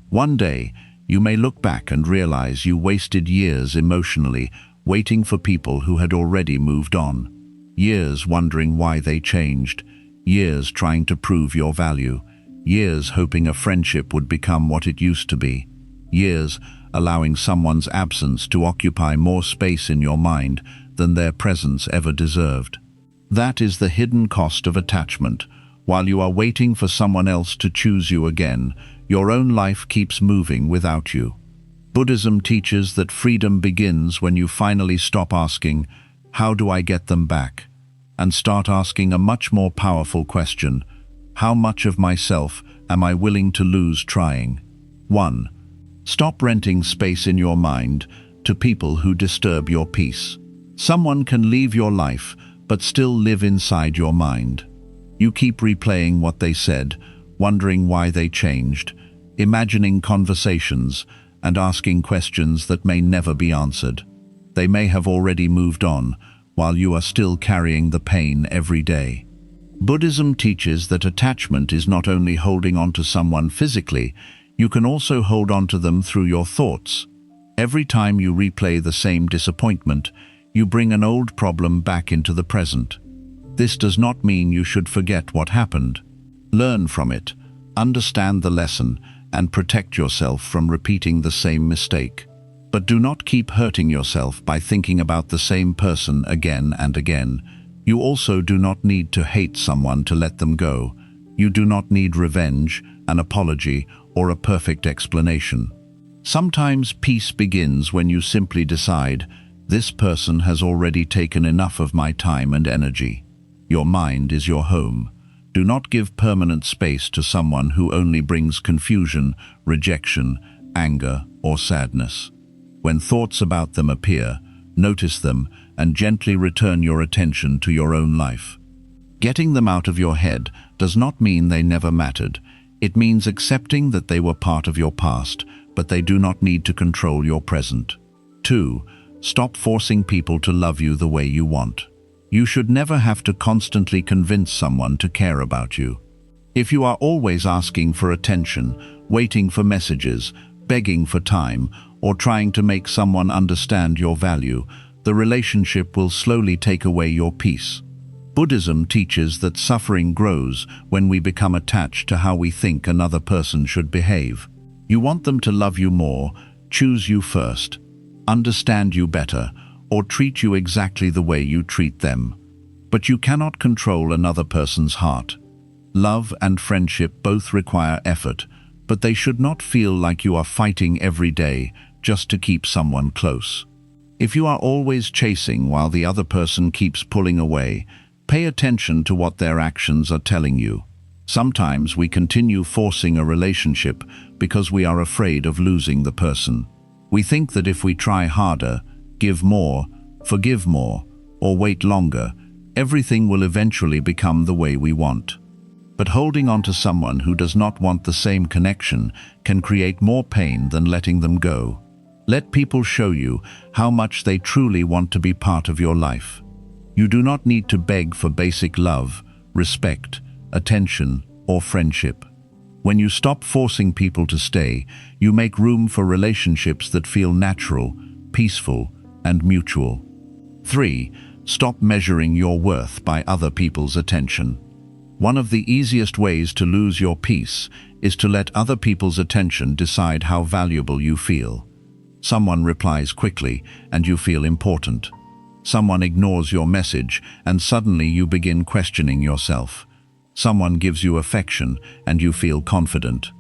One day, you may look back and realize you wasted years emotionally waiting for people who had already moved on. Years wondering why they changed. Years trying to prove your value. Years hoping a friendship would become what it used to be. Years allowing someone's absence to occupy more space in your mind than their presence ever deserved. That is the hidden cost of attachment. While you are waiting for someone else to choose you again, your own life keeps moving without you. Buddhism teaches that freedom begins when you finally stop asking, "How do I get them back?" and start asking a much more powerful question: how much of myself am I willing to lose trying? 1. Stop renting space in your mind to people who disturb your peace. Someone can leave your life, but still live inside your mind. You keep replaying what they said, wondering why they changed, imagining conversations, and asking questions that may never be answered. They may have already moved on, while you are still carrying the pain every day. Buddhism teaches that attachment is not only holding on to someone physically, you can also hold on to them through your thoughts. Every time you replay the same disappointment, you bring an old problem back into the present. This does not mean you should forget what happened. Learn from it, understand the lesson, and protect yourself from repeating the same mistake. But do not keep hurting yourself by thinking about the same person again and again. You also do not need to hate someone to let them go. You do not need revenge, an apology, or a perfect explanation. Sometimes peace begins when you simply decide, "This person has already taken enough of my time and energy." Your mind is your home. Do not give permanent space to someone who only brings confusion, rejection, anger, or sadness. When thoughts about them appear, notice them and gently return your attention to your own life. Getting them out of your head does not mean they never mattered. It means accepting that they were part of your past, but they do not need to control your present. 2. Stop forcing people to love you the way you want. You should never have to constantly convince someone to care about you. If you are always asking for attention, waiting for messages, begging for time, or trying to make someone understand your value, the relationship will slowly take away your peace. Buddhism teaches that suffering grows when we become attached to how we think another person should behave. You want them to love you more, choose you first, understand you better, or treat you exactly the way you treat them. But you cannot control another person's heart. Love and friendship both require effort, but they should not feel like you are fighting every day just to keep someone close. If you are always chasing while the other person keeps pulling away, pay attention to what their actions are telling you. Sometimes we continue forcing a relationship because we are afraid of losing the person. We think that if we try harder, give more, forgive more, or wait longer, everything will eventually become the way we want. But holding on to someone who does not want the same connection can create more pain than letting them go. Let people show you how much they truly want to be part of your life. You do not need to beg for basic love, respect, attention, or friendship. When you stop forcing people to stay, you make room for relationships that feel natural, peaceful, and mutual. 3. Stop measuring your worth by other people's attention. One of the easiest ways to lose your peace is to let other people's attention decide how valuable you feel. Someone replies quickly and you feel important. Someone ignores your message and suddenly you begin questioning yourself. Someone gives you affection and you feel confident.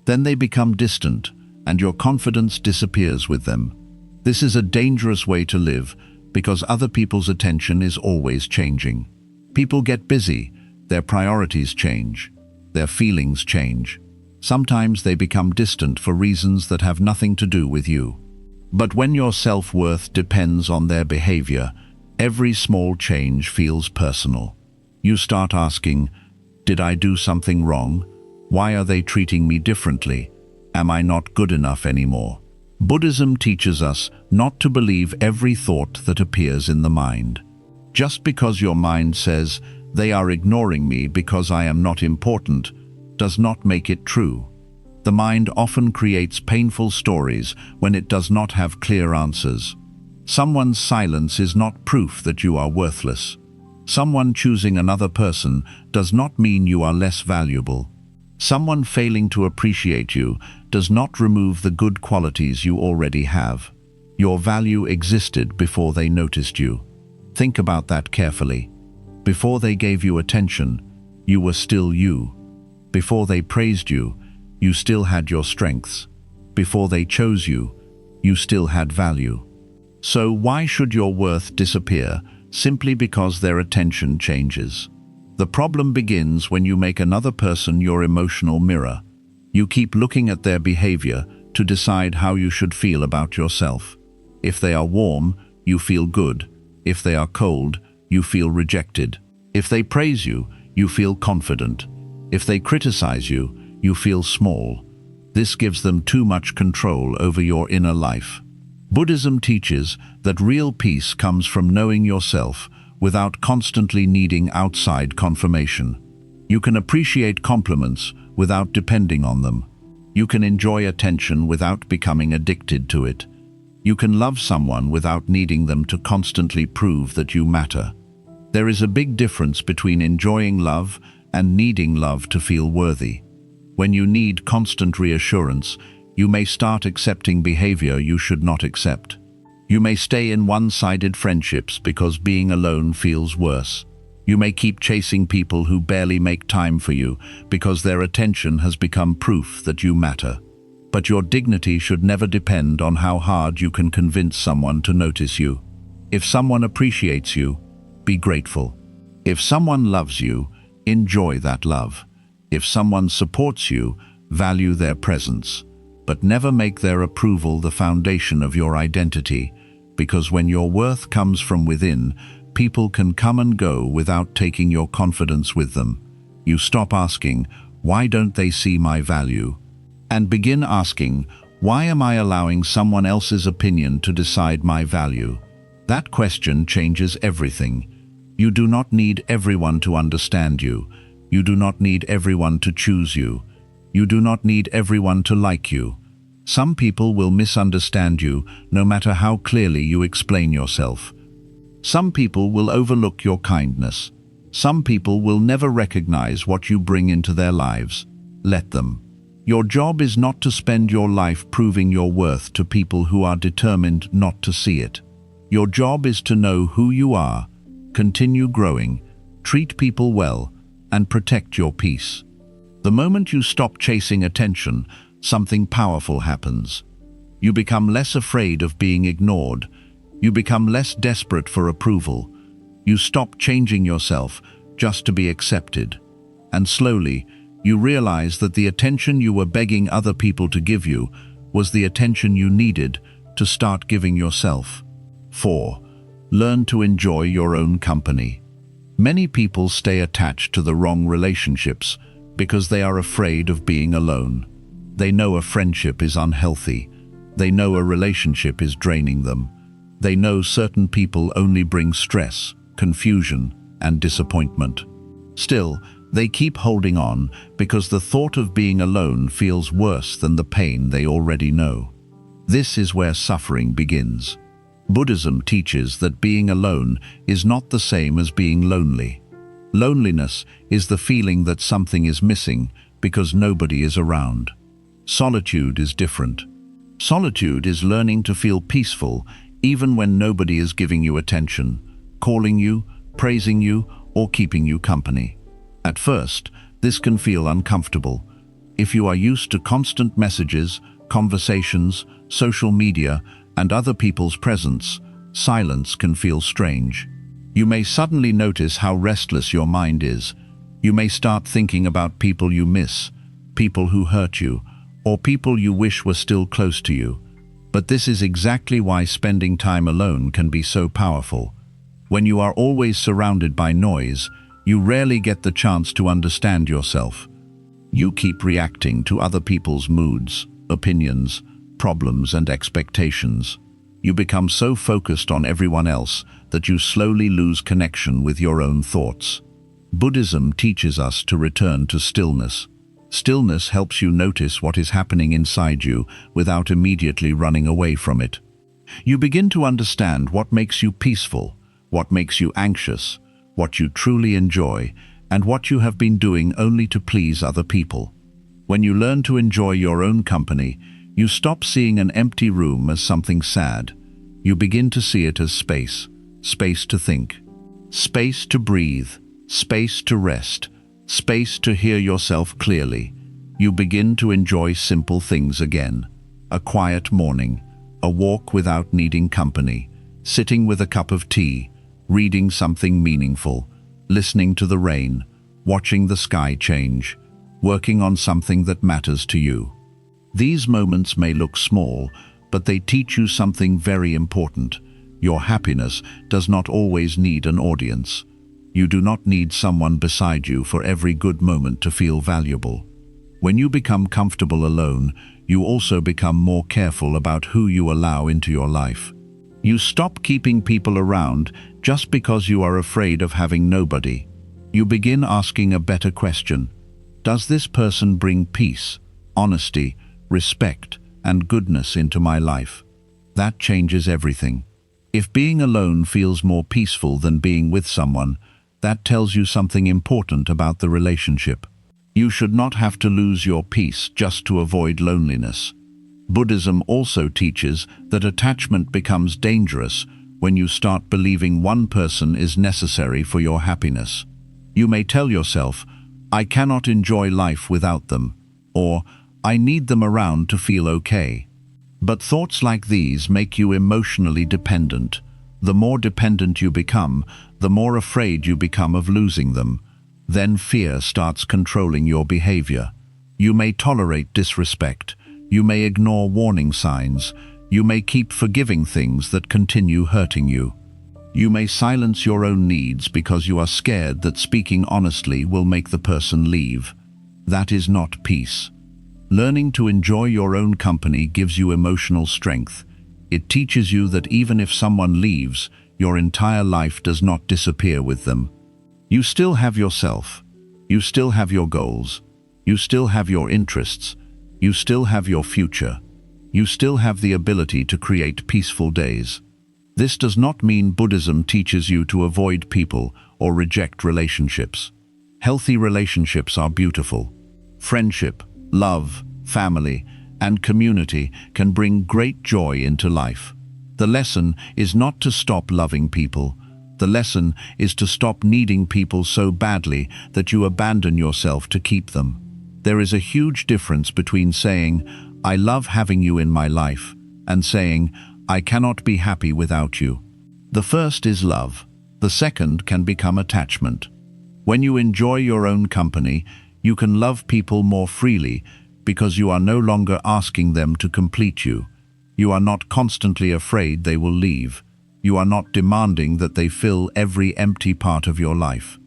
Then they become distant and your confidence disappears with them. This is a dangerous way to live because other people's attention is always changing. People get busy, their priorities change, their feelings change. Sometimes they become distant for reasons that have nothing to do with you. But when your self-worth depends on their behavior, every small change feels personal. You start asking, "Did I do something wrong? Why are they treating me differently? Am I not good enough anymore?" Buddhism teaches us not to believe every thought that appears in the mind. Just because your mind says, "They are ignoring me because I am not important," does not make it true. The mind often creates painful stories when it does not have clear answers. Someone's silence is not proof that you are worthless. Someone choosing another person does not mean you are less valuable. Someone failing to appreciate you does not remove the good qualities you already have. Your value existed before they noticed you. Think about that carefully. Before they gave you attention, you were still you. Before they praised you, you still had your strengths. Before they chose you, you still had value. So why should your worth disappear simply because their attention changes? The problem begins when you make another person your emotional mirror. You keep looking at their behavior to decide how you should feel about yourself. If they are warm, you feel good. If they are cold, you feel rejected. If they praise you, you feel confident. If they criticize you, you feel small. This gives them too much control over your inner life. Buddhism teaches that real peace comes from knowing yourself without constantly needing outside confirmation. You can appreciate compliments without depending on them. You can enjoy attention without becoming addicted to it. You can love someone without needing them to constantly prove that you matter. There is a big difference between enjoying love and needing love to feel worthy. When you need constant reassurance, you may start accepting behavior you should not accept. You may stay in one-sided friendships because being alone feels worse. You may keep chasing people who barely make time for you because their attention has become proof that you matter. But your dignity should never depend on how hard you can convince someone to notice you. If someone appreciates you, be grateful. If someone loves you, enjoy that love. If someone supports you, value their presence. But never make their approval the foundation of your identity, because when your worth comes from within, people can come and go without taking your confidence with them. You stop asking, "Why don't they see my value?" and begin asking, "Why am I allowing someone else's opinion to decide my value?" That question changes everything. You do not need everyone to understand you. You do not need everyone to choose you. You do not need everyone to like you. Some people will misunderstand you no matter how clearly you explain yourself. Some people will overlook your kindness. Some people will never recognize what you bring into their lives. Let them. Your job is not to spend your life proving your worth to people who are determined not to see it. Your job is to know who you are, continue growing, treat people well, and protect your peace. The moment you stop chasing attention, something powerful happens. You become less afraid of being ignored. You become less desperate for approval. You stop changing yourself just to be accepted. And slowly, you realize that the attention you were begging other people to give you was the attention you needed to start giving yourself. 4. Learn to enjoy your own company. Many people stay attached to the wrong relationships because they are afraid of being alone. They know a friendship is unhealthy. They know a relationship is draining them. They know certain people only bring stress, confusion, and disappointment. Still, they keep holding on because the thought of being alone feels worse than the pain they already know. This is where suffering begins. Buddhism teaches that being alone is not the same as being lonely. Loneliness is the feeling that something is missing because nobody is around. Solitude is different. Solitude is learning to feel peaceful even when nobody is giving you attention, calling you, praising you, or keeping you company. At first, this can feel uncomfortable. If you are used to constant messages, conversations, social media, and other people's presence, silence can feel strange. You may suddenly notice how restless your mind is. You may start thinking about people you miss, people who hurt you, or people you wish were still close to you. But this is exactly why spending time alone can be so powerful. When you are always surrounded by noise, you rarely get the chance to understand yourself. You keep reacting to other people's moods, opinions, problems, and expectations. You become so focused on everyone else that you slowly lose connection with your own thoughts. Buddhism teaches us to return to stillness. Stillness helps you notice what is happening inside you without immediately running away from it. You begin to understand what makes you peaceful, what makes you anxious, what you truly enjoy, and what you have been doing only to please other people. When you learn to enjoy your own company, you stop seeing an empty room as something sad. You begin to see it as space, space to think, space to breathe, space to rest, space to hear yourself clearly. You begin to enjoy simple things again. A quiet morning, a walk without needing company, sitting with a cup of tea, reading something meaningful, listening to the rain, watching the sky change, working on something that matters to you. These moments may look small, but they teach you something very important. Your happiness does not always need an audience. You do not need someone beside you for every good moment to feel valuable. When you become comfortable alone, you also become more careful about who you allow into your life. You stop keeping people around just because you are afraid of having nobody. You begin asking a better question. Does this person bring peace, honesty, respect, and goodness into my life? That changes everything. If being alone feels more peaceful than being with someone, that tells you something important about the relationship. You should not have to lose your peace just to avoid loneliness. Buddhism also teaches that attachment becomes dangerous when you start believing one person is necessary for your happiness. You may tell yourself, "I cannot enjoy life without them," or "I need them around to feel okay." But thoughts like these make you emotionally dependent. The more dependent you become, the more afraid you become of losing them. Then fear starts controlling your behavior. You may tolerate disrespect. You may ignore warning signs. You may keep forgiving things that continue hurting you. You may silence your own needs because you are scared that speaking honestly will make the person leave. That is not peace. Learning to enjoy your own company gives you emotional strength. It teaches you that even if someone leaves, your entire life does not disappear with them. You still have yourself. You still have your goals. You still have your interests. You still have your future. You still have the ability to create peaceful days. This does not mean Buddhism teaches you to avoid people or reject relationships. Healthy relationships are beautiful. Friendship, love, family, and community can bring great joy into life. The lesson is not to stop loving people. The lesson is to stop needing people so badly that you abandon yourself to keep them. There is a huge difference between saying, "I love having you in my life," and saying, "I cannot be happy without you." The first is love. The second can become attachment. When you enjoy your own company, you can love people more freely because you are no longer asking them to complete you. You are not constantly afraid they will leave. You are not demanding that they fill every empty part of your life.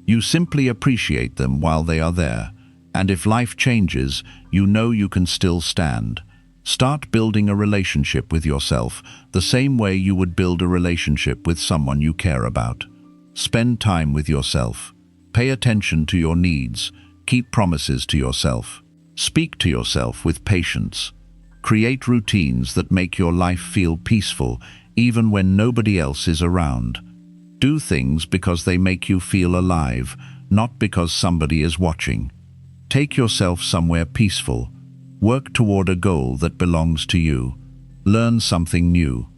You simply appreciate them while they are there, and if life changes, you know you can still stand. Start building a relationship with yourself the same way you would build a relationship with someone you care about. Spend time with yourself. Pay attention to your needs. Keep promises to yourself. Speak to yourself with patience. Create routines that make your life feel peaceful even when nobody else is around. Do things because they make you feel alive, not because somebody is watching. Take yourself somewhere peaceful. Work toward a goal that belongs to you. Learn something new.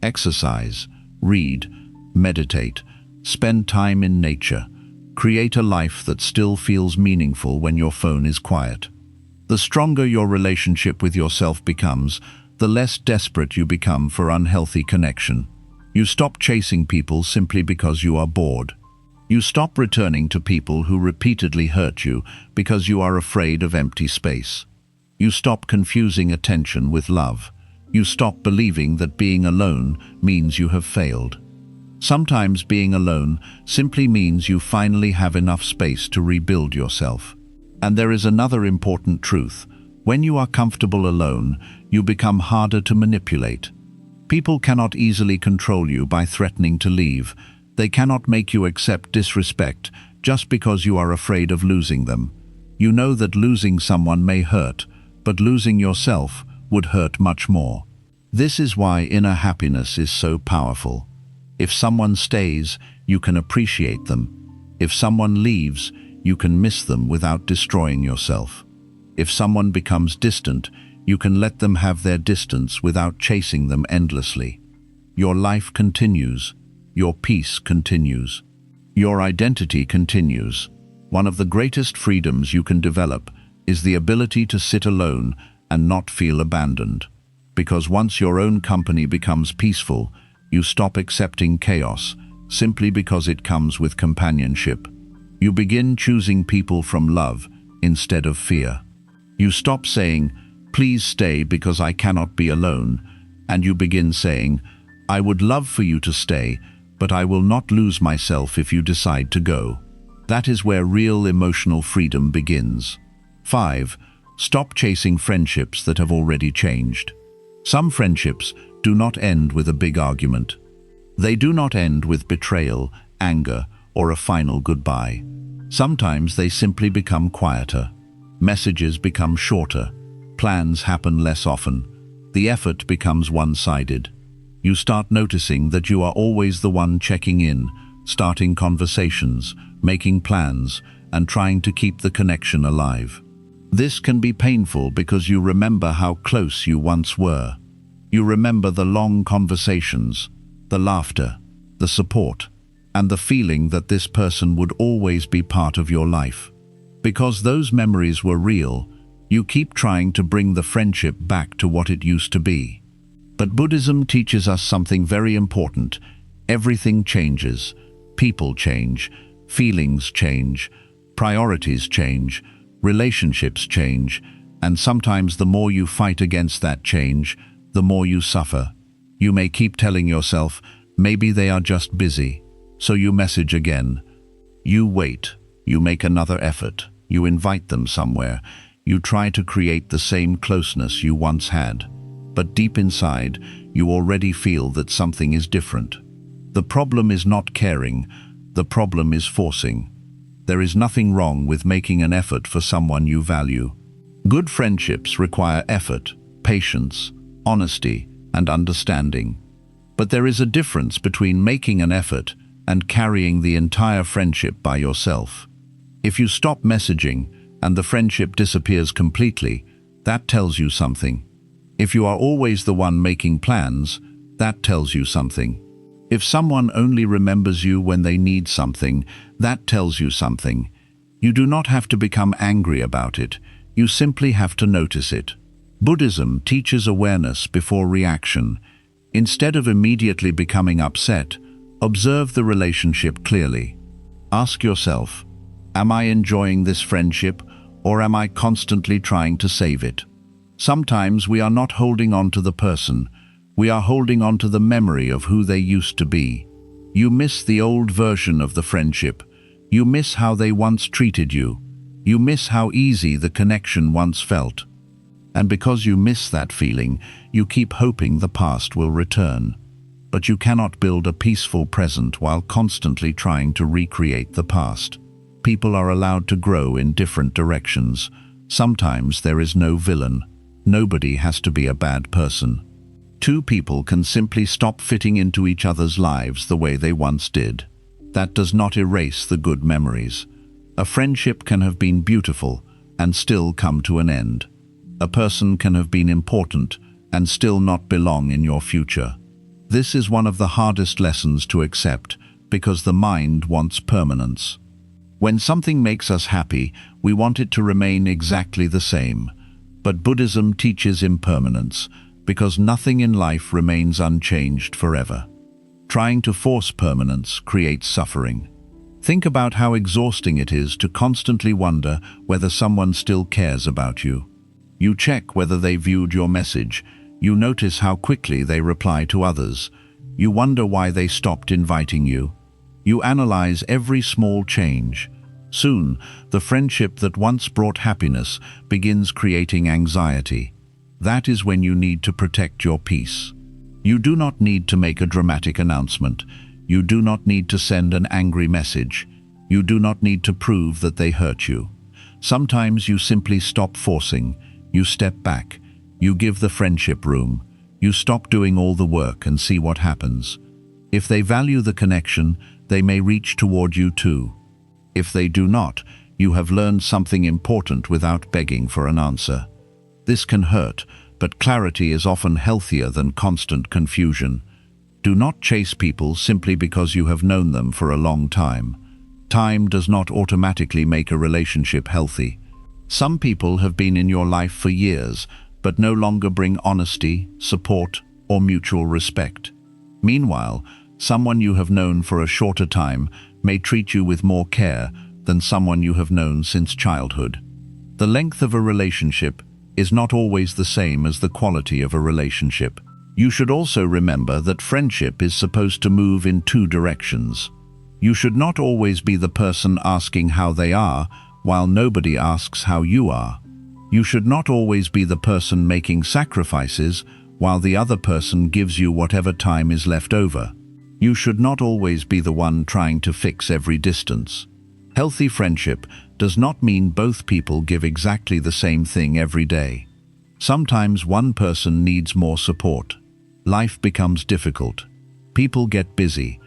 Exercise, read, meditate, spend time in nature. Create a life that still feels meaningful when your phone is quiet. The stronger your relationship with yourself becomes, the less desperate you become for unhealthy connection. You stop chasing people simply because you are bored. You stop returning to people who repeatedly hurt you because you are afraid of empty space. You stop confusing attention with love. You stop believing that being alone means you have failed. Sometimes being alone simply means you finally have enough space to rebuild yourself. And there is another important truth. When you are comfortable alone, you become harder to manipulate. People cannot easily control you by threatening to leave. They cannot make you accept disrespect just because you are afraid of losing them. You know that losing someone may hurt, but losing yourself would hurt much more. This is why inner happiness is so powerful. If someone stays, you can appreciate them. If someone leaves, you can miss them without destroying yourself. If someone becomes distant, you can let them have their distance without chasing them endlessly. Your life continues. Your peace continues. Your identity continues. One of the greatest freedoms you can develop is the ability to sit alone and not feel abandoned. Because once your own company becomes peaceful, you stop accepting chaos simply because it comes with companionship. You begin choosing people from love instead of fear. You stop saying, "Please stay because I cannot be alone," and you begin saying, "I would love for you to stay, but I will not lose myself if you decide to go." That is where real emotional freedom begins. 5. Stop chasing friendships that have already changed. Some friendships do not end with a big argument. They do not end with betrayal, anger, or a final goodbye. Sometimes they simply become quieter. Messages become shorter. Plans happen less often. The effort becomes one-sided. You start noticing that you are always the one checking in, starting conversations, making plans, and trying to keep the connection alive. This can be painful because you remember how close you once were. You remember the long conversations, the laughter, the support, and the feeling that this person would always be part of your life. Because those memories were real, you keep trying to bring the friendship back to what it used to be. But Buddhism teaches us something very important. Everything changes. People change. Feelings change. Priorities change. Relationships change. And sometimes the more you fight against that change, the more you suffer. You may keep telling yourself, maybe they are just busy. So you message again. You wait. You make another effort. You invite them somewhere. You try to create the same closeness you once had. But deep inside, you already feel that something is different. The problem is not caring. The problem is forcing. There is nothing wrong with making an effort for someone you value. Good friendships require effort, patience, honesty, and understanding. But there is a difference between making an effort and carrying the entire friendship by yourself. If you stop messaging and the friendship disappears completely, that tells you something. If you are always the one making plans, that tells you something. If someone only remembers you when they need something, that tells you something. You do not have to become angry about it. You simply have to notice it. Buddhism teaches awareness before reaction. Instead of immediately becoming upset, observe the relationship clearly. Ask yourself, am I enjoying this friendship, or am I constantly trying to save it? Sometimes we are not holding on to the person. We are holding on to the memory of who they used to be. You miss the old version of the friendship. You miss how they once treated you. You miss how easy the connection once felt. And because you miss that feeling, you keep hoping the past will return. But you cannot build a peaceful present while constantly trying to recreate the past. People are allowed to grow in different directions. Sometimes there is no villain. Nobody has to be a bad person. Two people can simply stop fitting into each other's lives the way they once did. That does not erase the good memories. A friendship can have been beautiful and still come to an end. A person can have been important and still not belong in your future. This is one of the hardest lessons to accept because the mind wants permanence. When something makes us happy, we want it to remain exactly the same. But Buddhism teaches impermanence because nothing in life remains unchanged forever. Trying to force permanence creates suffering. Think about how exhausting it is to constantly wonder whether someone still cares about you. You check whether they viewed your message. You notice how quickly they reply to others. You wonder why they stopped inviting you. You analyze every small change. Soon, the friendship that once brought happiness begins creating anxiety. That is when you need to protect your peace. You do not need to make a dramatic announcement. You do not need to send an angry message. You do not need to prove that they hurt you. Sometimes you simply stop forcing, you step back, you give the friendship room, you stop doing all the work and see what happens. If they value the connection, they may reach toward you too. If they do not, you have learned something important without begging for an answer. This can hurt, but clarity is often healthier than constant confusion. Do not chase people simply because you have known them for a long time. Time does not automatically make a relationship healthy. Some people have been in your life for years, but no longer bring honesty, support, or mutual respect. Meanwhile, someone you have known for a shorter time may treat you with more care than someone you have known since childhood. The length of a relationship is not always the same as the quality of a relationship. You should also remember that friendship is supposed to move in two directions. You should not always be the person asking how they are, while nobody asks how you are. You should not always be the person making sacrifices, while the other person gives you whatever time is left over. You should not always be the one trying to fix every distance. Healthy friendship does not mean both people give exactly the same thing every day. Sometimes one person needs more support. Life becomes difficult. People get busy.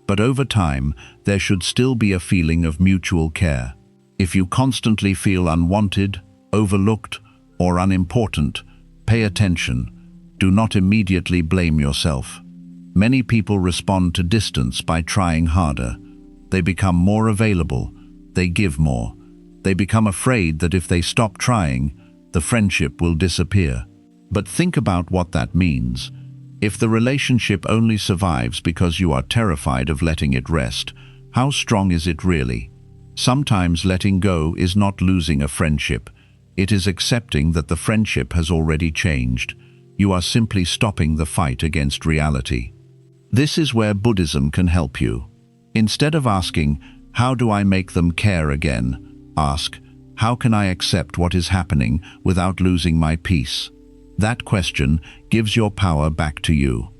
But over time, there should still be a feeling of mutual care. If you constantly feel unwanted, overlooked, or unimportant, pay attention. Do not immediately blame yourself. Many people respond to distance by trying harder. They become more available. They give more. They become afraid that if they stop trying, the friendship will disappear. But think about what that means. If the relationship only survives because you are terrified of letting it rest, how strong is it really? Sometimes letting go is not losing a friendship. It is accepting that the friendship has already changed. You are simply stopping the fight against reality. This is where Buddhism can help you. Instead of asking, "How do I make them care again?" ask, "How can I accept what is happening without losing my peace?" That question gives your power back to you.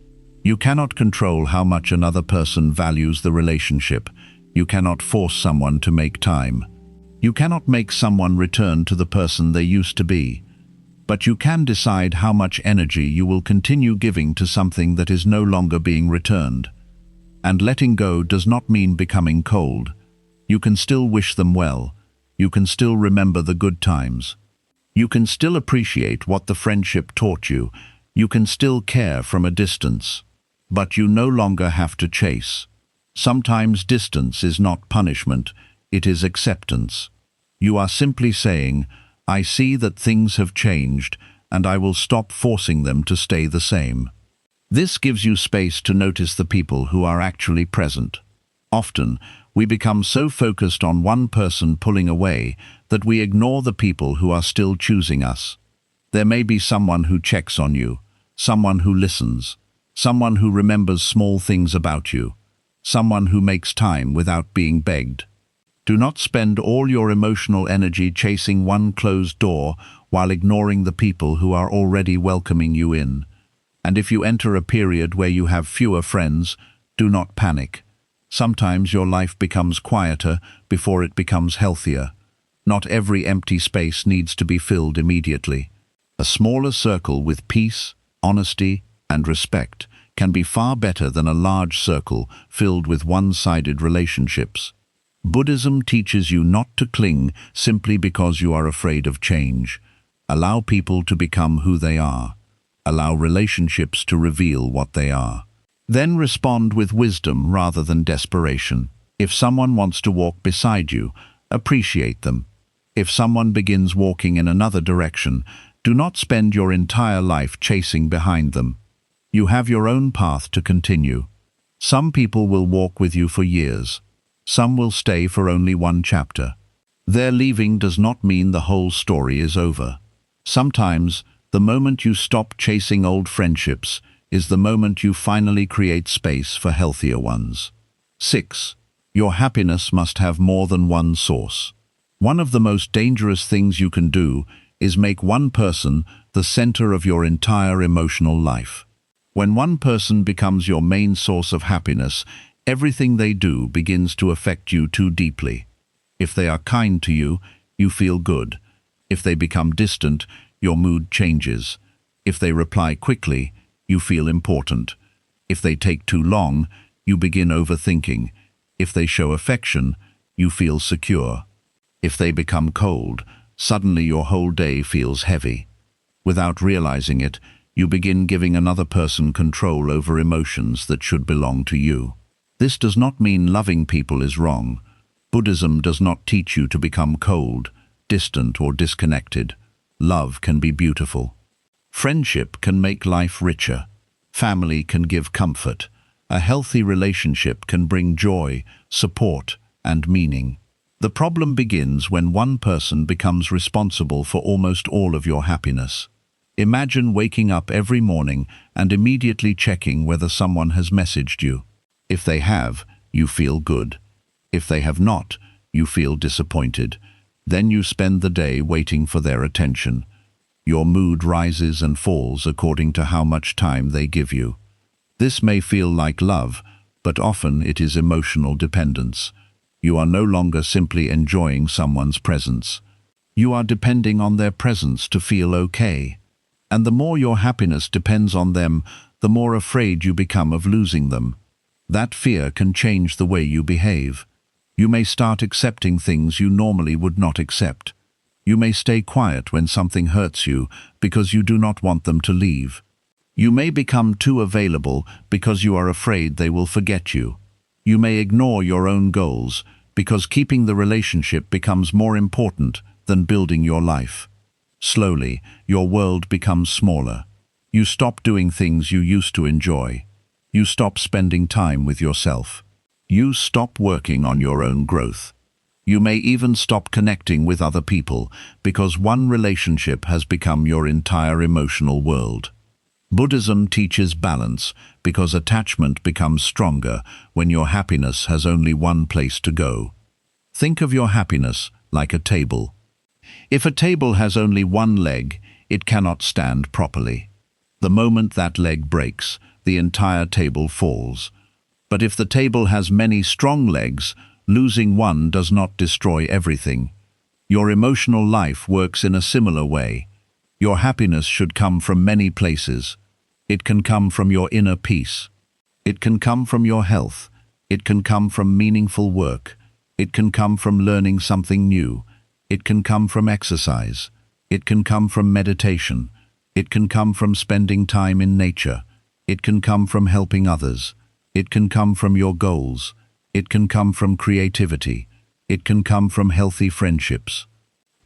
You cannot control how much another person values the relationship. You cannot force someone to make time. You cannot make someone return to the person they used to be. But you can decide how much energy you will continue giving to something that is no longer being returned. And letting go does not mean becoming cold. You can still wish them well. You can still remember the good times. You can still appreciate what the friendship taught you. You can still care from a distance. But you no longer have to chase. Sometimes distance is not punishment, it is acceptance. You are simply saying, "I see that things have changed, and I will stop forcing them to stay the same." This gives you space to notice the people who are actually present. Often, we become so focused on one person pulling away that we ignore the people who are still choosing us. There may be someone who checks on you, someone who listens, someone who remembers small things about you, someone who makes time without being begged. Do not spend all your emotional energy chasing one closed door while ignoring the people who are already welcoming you in. And if you enter a period where you have fewer friends, do not panic. Sometimes your life becomes quieter before it becomes healthier. Not every empty space needs to be filled immediately. A smaller circle with peace, honesty, and respect can be far better than a large circle filled with one-sided relationships. Buddhism teaches you not to cling simply because you are afraid of change. Allow people to become who they are. Allow relationships to reveal what they are. Then respond with wisdom rather than desperation. If someone wants to walk beside you, appreciate them. If someone begins walking in another direction, do not spend your entire life chasing behind them. You have your own path to continue. Some people will walk with you for years. Some will stay for only one chapter. Their leaving does not mean the whole story is over. Sometimes, the moment you stop chasing old friendships is the moment you finally create space for healthier ones. 6. Your happiness must have more than one source. One of the most dangerous things you can do is make one person the center of your entire emotional life. When one person becomes your main source of happiness, everything they do begins to affect you too deeply. If they are kind to you, you feel good. If they become distant, your mood changes. If they reply quickly, you feel important. If they take too long, you begin overthinking. If they show affection, you feel secure. If they become cold, suddenly your whole day feels heavy. Without realizing it, you begin giving another person control over emotions that should belong to you. This does not mean loving people is wrong. Buddhism does not teach you to become cold, distant, or disconnected. Love can be beautiful. Friendship can make life richer. Family can give comfort. A healthy relationship can bring joy, support, and meaning. The problem begins when one person becomes responsible for almost all of your happiness. Imagine waking up every morning and immediately checking whether someone has messaged you. If they have, you feel good. If they have not, you feel disappointed. Then you spend the day waiting for their attention. Your mood rises and falls according to how much time they give you. This may feel like love, but often it is emotional dependence. You are no longer simply enjoying someone's presence. You are depending on their presence to feel okay. And the more your happiness depends on them, the more afraid you become of losing them. That fear can change the way you behave. You may start accepting things you normally would not accept. You may stay quiet when something hurts you because you do not want them to leave. You may become too available because you are afraid they will forget you. You may ignore your own goals because keeping the relationship becomes more important than building your life. Slowly, your world becomes smaller. You stop doing things you used to enjoy. You stop spending time with yourself. You stop working on your own growth. You may even stop connecting with other people because one relationship has become your entire emotional world. Buddhism teaches balance because attachment becomes stronger when your happiness has only one place to go. Think of your happiness like a table. If a table has only one leg, it cannot stand properly. The moment that leg breaks, the entire table falls. But if the table has many strong legs, losing one does not destroy everything. Your emotional life works in a similar way. Your happiness should come from many places. It can come from your inner peace. It can come from your health. It can come from meaningful work. It can come from learning something new. It can come from exercise. It can come from meditation. It can come from spending time in nature. It can come from helping others. It can come from your goals. It can come from creativity. It can come from healthy friendships.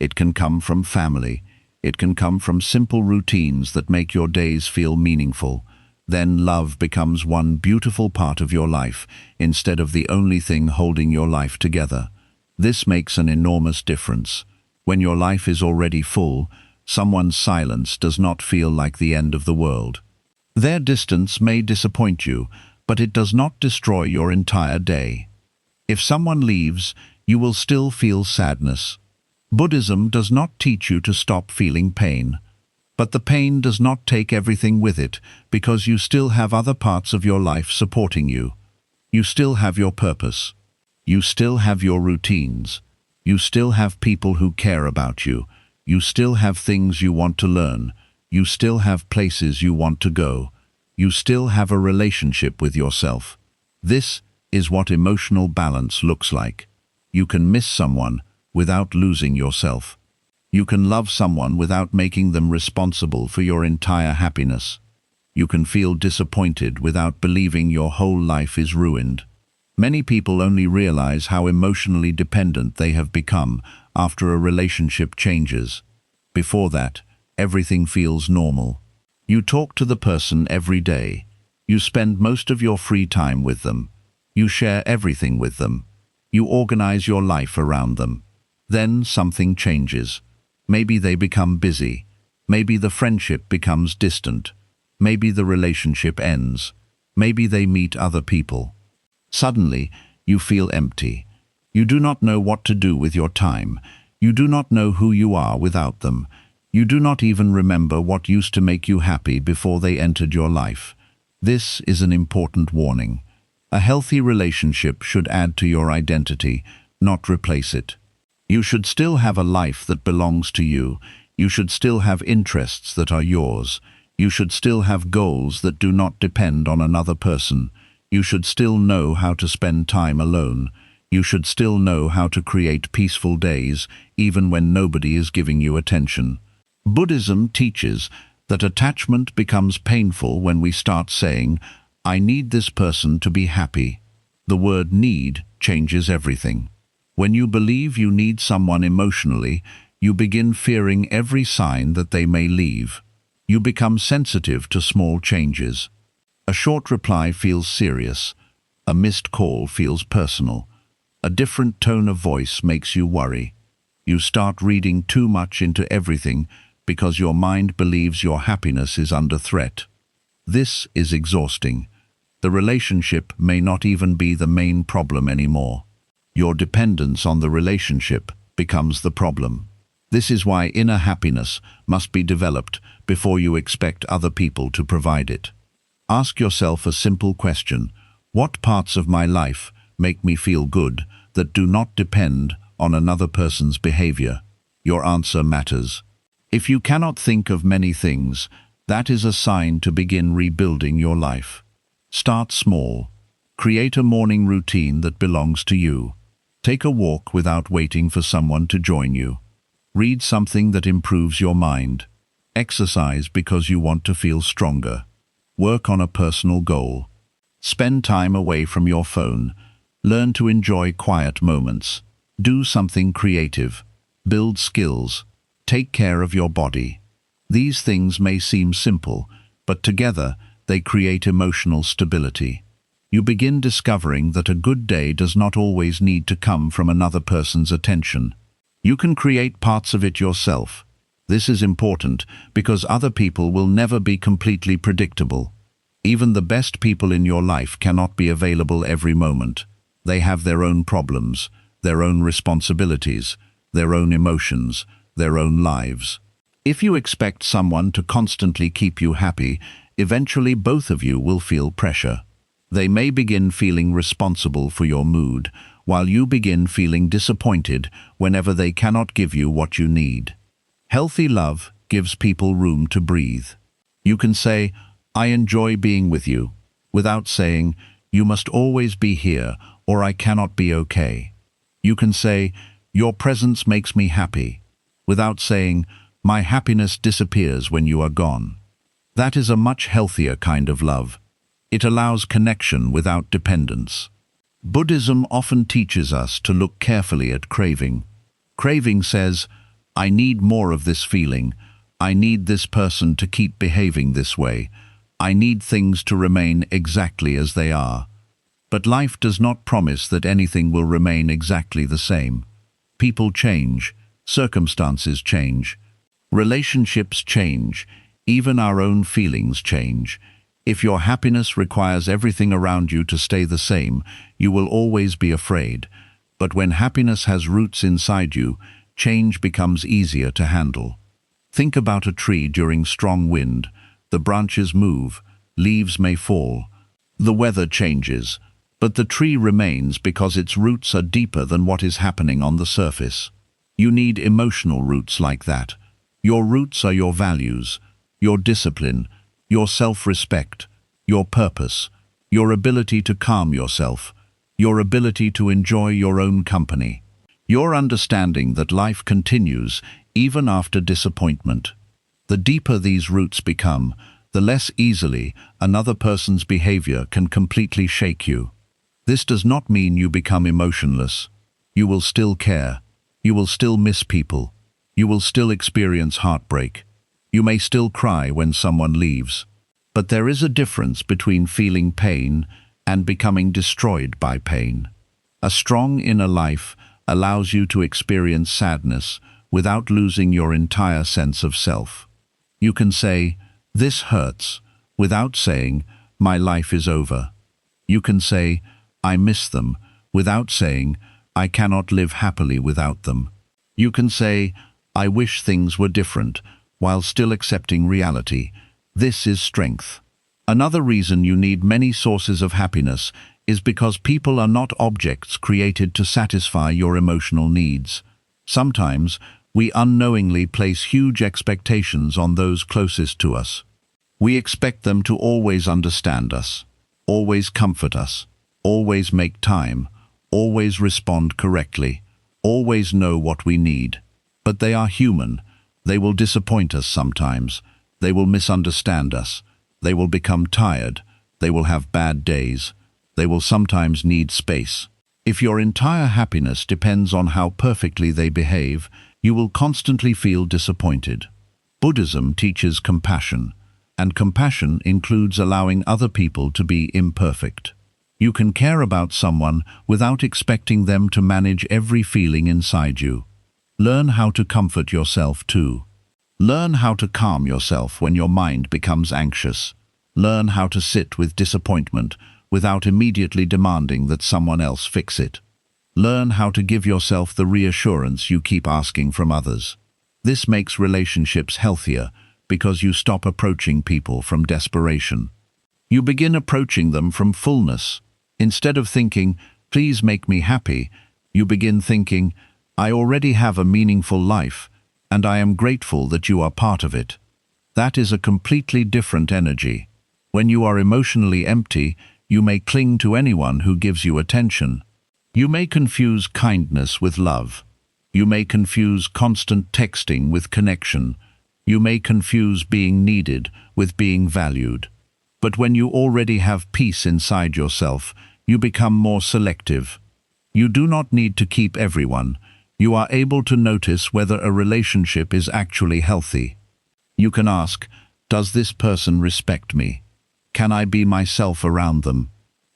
It can come from family. It can come from simple routines that make your days feel meaningful. Then love becomes one beautiful part of your life instead of the only thing holding your life together. This makes an enormous difference. When your life is already full, someone's silence does not feel like the end of the world. Their distance may disappoint you, but it does not destroy your entire day. If someone leaves, you will still feel sadness. Buddhism does not teach you to stop feeling pain. But the pain does not take everything with it because you still have other parts of your life supporting you. You still have your purpose. You still have your routines. You still have people who care about you. You still have things you want to learn. You still have places you want to go. You still have a relationship with yourself. This is what emotional balance looks like. You can miss someone without losing yourself. You can love someone without making them responsible for your entire happiness. You can feel disappointed without believing your whole life is ruined. Many people only realize how emotionally dependent they have become after a relationship changes. Before that, everything feels normal. You talk to the person every day. You spend most of your free time with them. You share everything with them. You organize your life around them. Then something changes. Maybe they become busy. Maybe the friendship becomes distant. Maybe the relationship ends. Maybe they meet other people. Suddenly, you feel empty. You do not know what to do with your time. You do not know who you are without them. You do not even remember what used to make you happy before they entered your life. This is an important warning. A healthy relationship should add to your identity, not replace it. You should still have a life that belongs to you. You should still have interests that are yours. You should still have goals that do not depend on another person. You should still know how to spend time alone. You should still know how to create peaceful days, even when nobody is giving you attention. Buddhism teaches that attachment becomes painful when we start saying, "I need this person to be happy." The word need changes everything. When you believe you need someone emotionally, you begin fearing every sign that they may leave. You become sensitive to small changes. A short reply feels serious. A missed call feels personal. A different tone of voice makes you worry. You start reading too much into everything because your mind believes your happiness is under threat. This is exhausting. The relationship may not even be the main problem anymore. Your dependence on the relationship becomes the problem. This is why inner happiness must be developed before you expect other people to provide it. Ask yourself a simple question: what parts of my life make me feel good that do not depend on another person's behavior? Your answer matters. If you cannot think of many things, that is a sign to begin rebuilding your life. Start small. Create a morning routine that belongs to you. Take a walk without waiting for someone to join you. Read something that improves your mind. Exercise because you want to feel stronger. Work on a personal goal. Spend time away from your phone. Learn to enjoy quiet moments. Do something creative. Build skills. Take care of your body. These things may seem simple, but together they create emotional stability. You begin discovering that a good day does not always need to come from another person's attention. You can create parts of it yourself. This is important because other people will never be completely predictable. Even the best people in your life cannot be available every moment. They have their own problems, their own responsibilities, their own emotions, their own lives. If you expect someone to constantly keep you happy, eventually both of you will feel pressure. They may begin feeling responsible for your mood, while you begin feeling disappointed whenever they cannot give you what you need. Healthy love gives people room to breathe. You can say, "I enjoy being with you," without saying, "You must always be here," or "I cannot be okay." You can say, "Your presence makes me happy," without saying, "My happiness disappears when you are gone." That is a much healthier kind of love. It allows connection without dependence. Buddhism often teaches us to look carefully at craving. Craving says, "I need more of this feeling. I need this person to keep behaving this way. I need things to remain exactly as they are." But life does not promise that anything will remain exactly the same. People change, circumstances change, relationships change, even our own feelings change. If your happiness requires everything around you to stay the same, you will always be afraid. But when happiness has roots inside you, change becomes easier to handle. Think about a tree during strong wind. The branches move, leaves may fall. The weather changes, but the tree remains because its roots are deeper than what is happening on the surface. You need emotional roots like that. Your roots are your values, your discipline, your self-respect, your purpose, your ability to calm yourself, your ability to enjoy your own company, your understanding that life continues even after disappointment. The deeper these roots become, the less easily another person's behavior can completely shake you. This does not mean you become emotionless. You will still care. You will still miss people. You will still experience heartbreak. You may still cry when someone leaves. But there is a difference between feeling pain and becoming destroyed by pain. A strong inner life allows you to experience sadness without losing your entire sense of self. You can say, "This hurts," without saying, "My life is over." You can say, "I miss them," without saying, "I cannot live happily without them." You can say, "I wish things were different," while still accepting reality. This is strength. Another reason you need many sources of happiness is because people are not objects created to satisfy your emotional needs. Sometimes, we unknowingly place huge expectations on those closest to us. We expect them to always understand us, always comfort us, always make time, always respond correctly, always know what we need. But they are human. They will disappoint us sometimes. They will misunderstand us. They will become tired. They will have bad days. They will sometimes need space. If your entire happiness depends on how perfectly they behave, you will constantly feel disappointed. Buddhism teaches compassion, and compassion includes allowing other people to be imperfect. You can care about someone without expecting them to manage every feeling inside you. Learn how to comfort yourself too. Learn how to calm yourself when your mind becomes anxious. Learn how to sit with disappointment without immediately demanding that someone else fix it. Learn how to give yourself the reassurance you keep asking from others. This makes relationships healthier because you stop approaching people from desperation. You begin approaching them from fullness. Instead of thinking, "Please make me happy," you begin thinking, "I already have a meaningful life, and I am grateful that you are part of it." That is a completely different energy. When you are emotionally empty, you may cling to anyone who gives you attention. You may confuse kindness with love. You may confuse constant texting with connection. You may confuse being needed with being valued. But when you already have peace inside yourself, you become more selective. You do not need to keep everyone. You are able to notice whether a relationship is actually healthy. You can ask, "Does this person respect me? Can I be myself around them?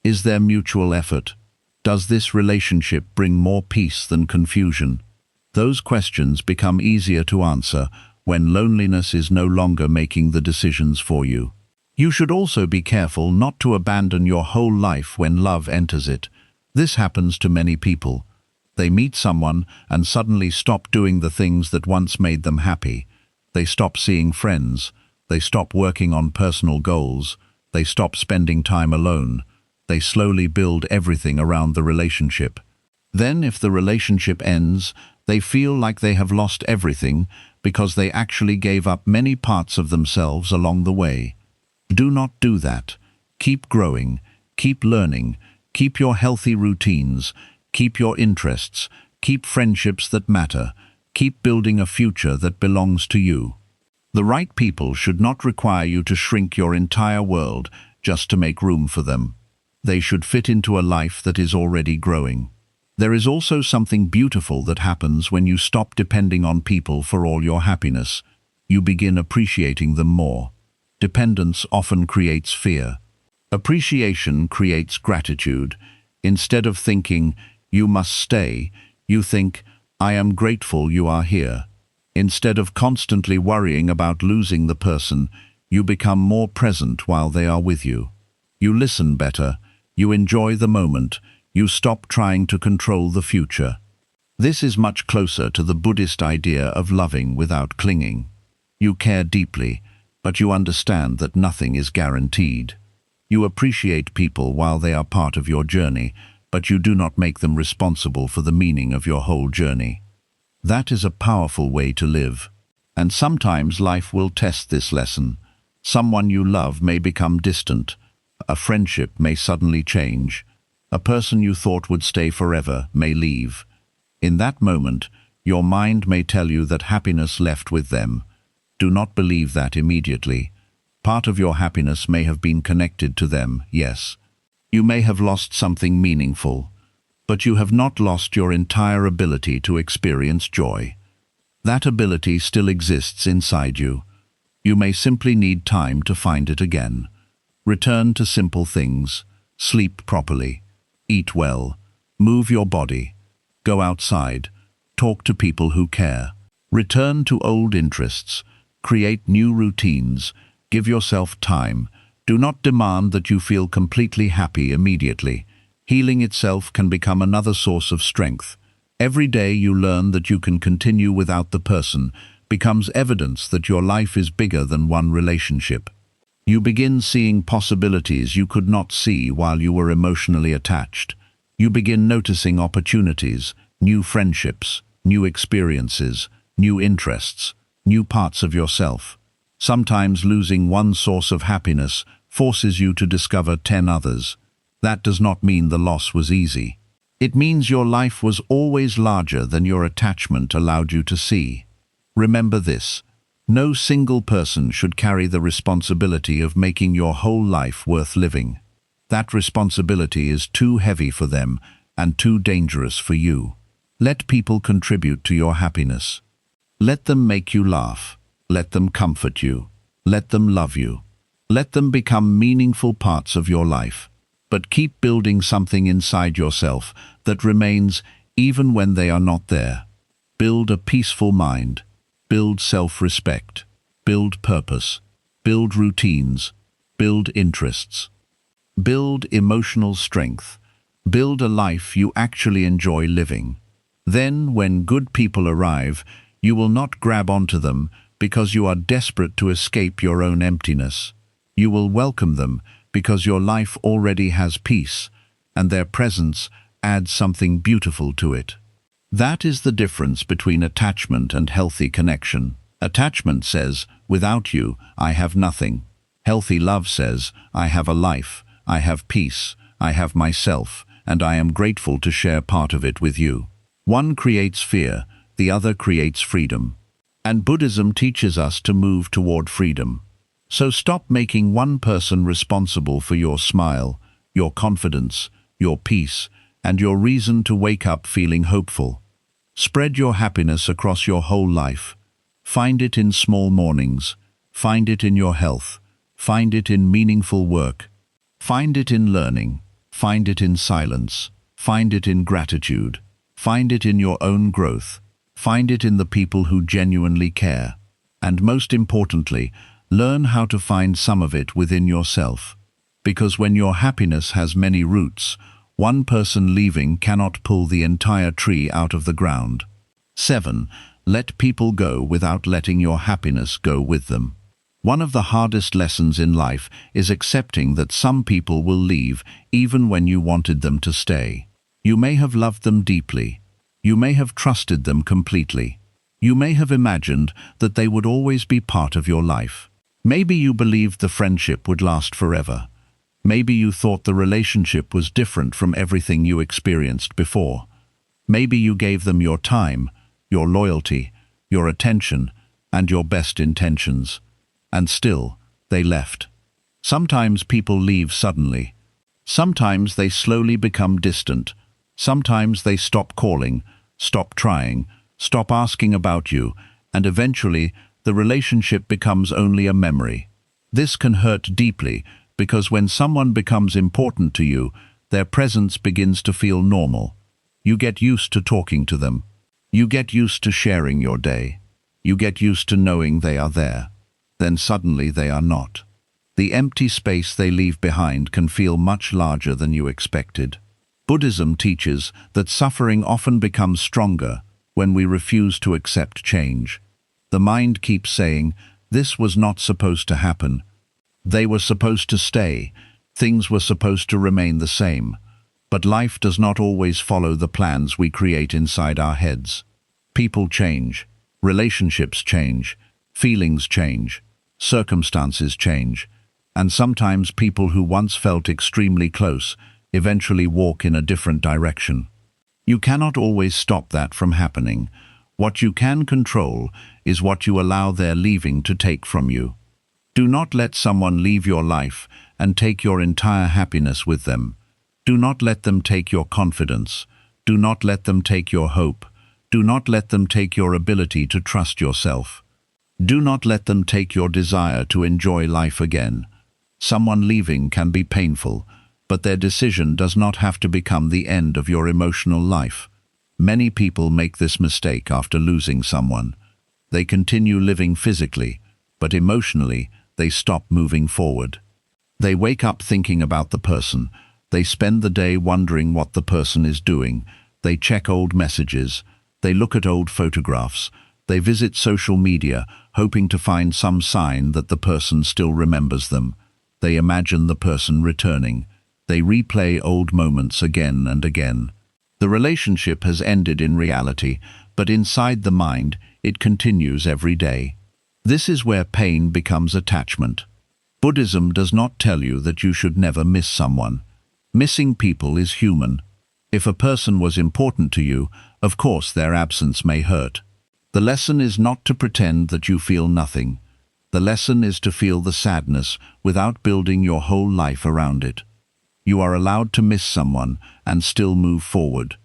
Is there mutual effort? Does this relationship bring more peace than confusion?" Those questions become easier to answer when loneliness is no longer making the decisions for you. You should also be careful not to abandon your whole life when love enters it. This happens to many people. They meet someone and suddenly stop doing the things that once made them happy. They stop seeing friends. They stop working on personal goals. They stop spending time alone. They slowly build everything around the relationship. Then, if the relationship ends, they feel like they have lost everything because they actually gave up many parts of themselves along the way. Do not do that. Keep growing, keep learning, keep your healthy routines, keep your interests, keep friendships that matter, keep building a future that belongs to you. The right people should not require you to shrink your entire world just to make room for them. They should fit into a life that is already growing. There is also something beautiful that happens when you stop depending on people for all your happiness. You begin appreciating them more. Dependence often creates fear. Appreciation creates gratitude. Instead of thinking, "You must stay," you think, "I am grateful you are here." Instead of constantly worrying about losing the person, you become more present while they are with you. You listen better. You enjoy the moment. You stop trying to control the future. This is much closer to the Buddhist idea of loving without clinging. You care deeply, but you understand that nothing is guaranteed. You appreciate people while they are part of your journey, but you do not make them responsible for the meaning of your whole journey. That is a powerful way to live. And sometimes life will test this lesson. Someone you love may become distant. A friendship may suddenly change. A person you thought would stay forever may leave. In that moment, your mind may tell you that happiness left with them. Do not believe that immediately. Part of your happiness may have been connected to them, yes. You may have lost something meaningful, but you have not lost your entire ability to experience joy. That ability still exists inside you. You may simply need time to find it again. Return to simple things. Sleep properly. Eat well. Move your body. Go outside. Talk to people who care. Return to old interests. Create new routines. Give yourself time. Do not demand that you feel completely happy immediately. Healing itself can become another source of strength. Every day you learn that you can continue without the person becomes evidence that your life is bigger than one relationship. You begin seeing possibilities you could not see while you were emotionally attached. You begin noticing opportunities, new friendships, new experiences, new interests, new parts of yourself. Sometimes losing one source of happiness forces you to discover 10 others. That does not mean the loss was easy. It means your life was always larger than your attachment allowed you to see. Remember this: no single person should carry the responsibility of making your whole life worth living. That responsibility is too heavy for them and too dangerous for you. Let people contribute to your happiness. Let them make you laugh. Let them comfort you. Let them love you. Let them become meaningful parts of your life. But keep building something inside yourself that remains even when they are not there. Build a peaceful mind. Build self-respect. Build purpose. Build routines. Build interests. Build emotional strength. Build a life you actually enjoy living. Then, when good people arrive, you will not grab onto them because you are desperate to escape your own emptiness. You will welcome them because your life already has peace, and their presence adds something beautiful to it. That is the difference between attachment and healthy connection. Attachment says, "Without you, I have nothing." Healthy love says, "I have a life, I have peace, I have myself, and I am grateful to share part of it with you." One creates fear, the other creates freedom. And Buddhism teaches us to move toward freedom. So stop making one person responsible for your smile, your confidence, your peace, and your reason to wake up feeling hopeful. Spread your happiness across your whole life. Find it in small mornings. Find it in your health. Find it in meaningful work. Find it in learning. Find it in silence. Find it in gratitude. Find it in your own growth. Find it in the people who genuinely care. And most importantly, learn how to find some of it within yourself. Because when your happiness has many roots, one person leaving cannot pull the entire tree out of the ground. 7. Let people go without letting your happiness go with them. One of the hardest lessons in life is accepting that some people will leave even when you wanted them to stay. You may have loved them deeply. You may have trusted them completely. You may have imagined that they would always be part of your life. Maybe you believed the friendship would last forever. Maybe you thought the relationship was different from everything you experienced before. Maybe you gave them your time, your loyalty, your attention, and your best intentions. And still, they left. Sometimes people leave suddenly. Sometimes they slowly become distant. Sometimes they stop calling, stop trying, stop asking about you, and eventually the relationship becomes only a memory. This can hurt deeply because when someone becomes important to you, their presence begins to feel normal. You get used to talking to them. You get used to sharing your day. You get used to knowing they are there. Then suddenly they are not. The empty space they leave behind can feel much larger than you expected. Buddhism teaches that suffering often becomes stronger when we refuse to accept change. The mind keeps saying, "This was not supposed to happen. They were supposed to stay. Things were supposed to remain the same." But life does not always follow the plans we create inside our heads. People change. Relationships change. Feelings change. Circumstances change. And sometimes people who once felt extremely close eventually walk in a different direction. You cannot always stop that from happening. What you can control is what you allow their leaving to take from you. Do not let someone leave your life and take your entire happiness with them. Do not let them take your confidence. Do not let them take your hope. Do not let them take your ability to trust yourself. Do not let them take your desire to enjoy life again. Someone leaving can be painful, but their decision does not have to become the end of your emotional life. Many people make this mistake after losing someone. They continue living physically, but emotionally, they stop moving forward. They wake up thinking about the person. They spend the day wondering what the person is doing. They check old messages. They look at old photographs. They visit social media, hoping to find some sign that the person still remembers them. They imagine the person returning. They replay old moments again and again. The relationship has ended in reality, but inside the mind, it continues every day. This is where pain becomes attachment. Buddhism does not tell you that you should never miss someone. Missing people is human. If a person was important to you, of course their absence may hurt. The lesson is not to pretend that you feel nothing. The lesson is to feel the sadness without building your whole life around it. You are allowed to miss someone and still move forward.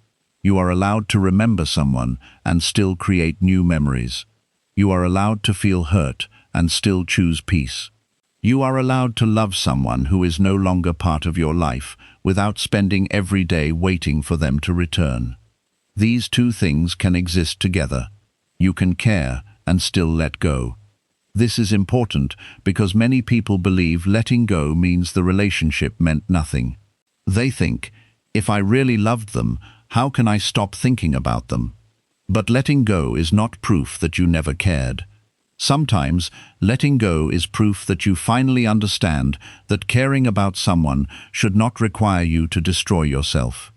You are allowed to remember someone and still create new memories. You are allowed to feel hurt and still choose peace. You are allowed to love someone who is no longer part of your life without spending every day waiting for them to return. These two things can exist together. You can care and still let go. This is important because many people believe letting go means the relationship meant nothing. They think, if I really loved them, how can I stop thinking about them? But letting go is not proof that you never cared. Sometimes, letting go is proof that you finally understand that caring about someone should not require you to destroy yourself.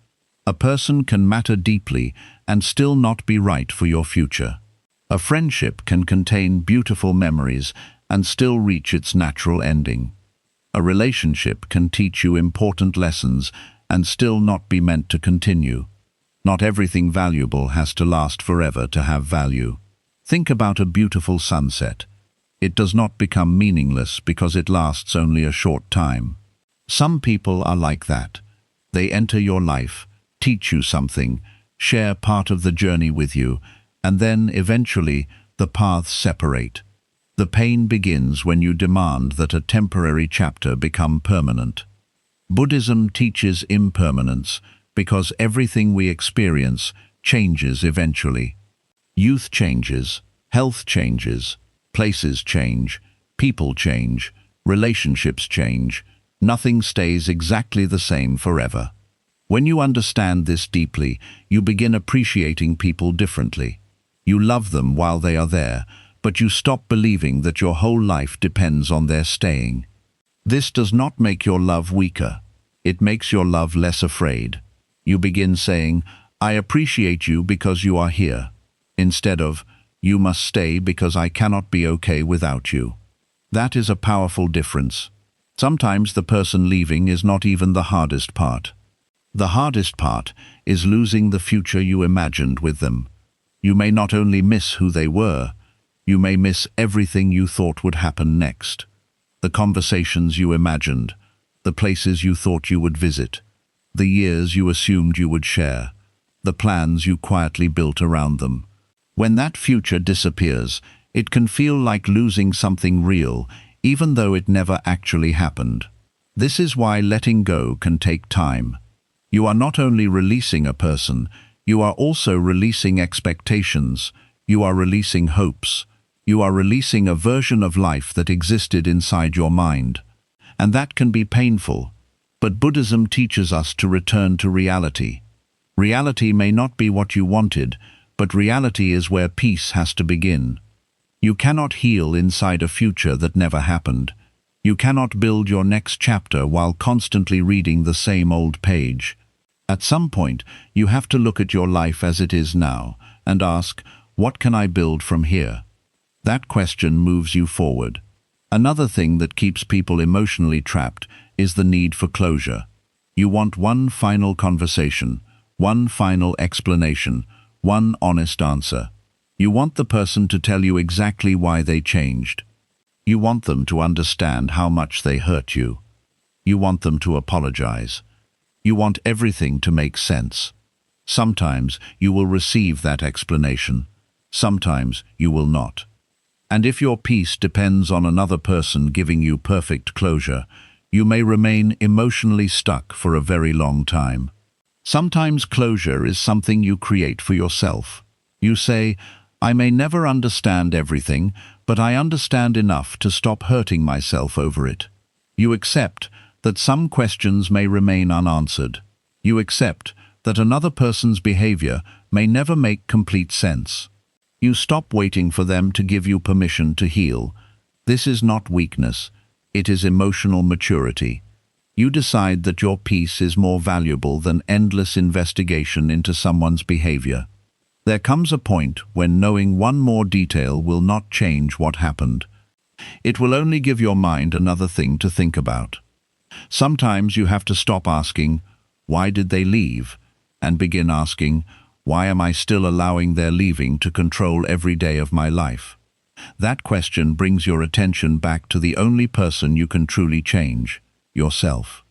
A person can matter deeply and still not be right for your future. A friendship can contain beautiful memories and still reach its natural ending. A relationship can teach you important lessons and still not be meant to continue. Not everything valuable has to last forever to have value. Think about a beautiful sunset. It does not become meaningless because it lasts only a short time. Some people are like that. They enter your life, teach you something, share part of the journey with you, and then, eventually, the paths separate. The pain begins when you demand that a temporary chapter become permanent. Buddhism teaches impermanence because everything we experience changes eventually. Youth changes, health changes, places change, people change, relationships change. Nothing stays exactly the same forever. When you understand this deeply, you begin appreciating people differently. You love them while they are there, but you stop believing that your whole life depends on their staying. This does not make your love weaker. It makes your love less afraid. You begin saying, I appreciate you because you are here, instead of, you must stay because I cannot be okay without you. That is a powerful difference. Sometimes the person leaving is not even the hardest part. The hardest part is losing the future you imagined with them. You may not only miss who they were, you may miss everything you thought would happen next. The conversations you imagined, the places you thought you would visit, the years you assumed you would share, the plans you quietly built around them. When that future disappears, it can feel like losing something real, even though it never actually happened. This is why letting go can take time. You are not only releasing a person, you are also releasing expectations, you are releasing hopes, you are releasing a version of life that existed inside your mind. And that can be painful. But Buddhism teaches us to return to reality. Reality may not be what you wanted, but reality is where peace has to begin. You cannot heal inside a future that never happened. You cannot build your next chapter while constantly reading the same old page. At some point, you have to look at your life as it is now and ask, what can I build from here? That question moves you forward. Another thing that keeps people emotionally trapped is the need for closure. You want one final conversation, one final explanation, one honest answer. You want the person to tell you exactly why they changed. You want them to understand how much they hurt you. You want them to apologize. You want everything to make sense. Sometimes you will receive that explanation. Sometimes you will not. And if your peace depends on another person giving you perfect closure, you may remain emotionally stuck for a very long time. Sometimes closure is something you create for yourself. You say, I may never understand everything, but I understand enough to stop hurting myself over it. You accept that some questions may remain unanswered. You accept that another person's behavior may never make complete sense. You stop waiting for them to give you permission to heal. This is not weakness. It is emotional maturity. You decide that your peace is more valuable than endless investigation into someone's behavior. There comes a point when knowing one more detail will not change what happened. It will only give your mind another thing to think about. Sometimes you have to stop asking, "Why did they leave?" and begin asking, "Why am I still allowing their leaving to control every day of my life?" That question brings your attention back to the only person you can truly change, yourself.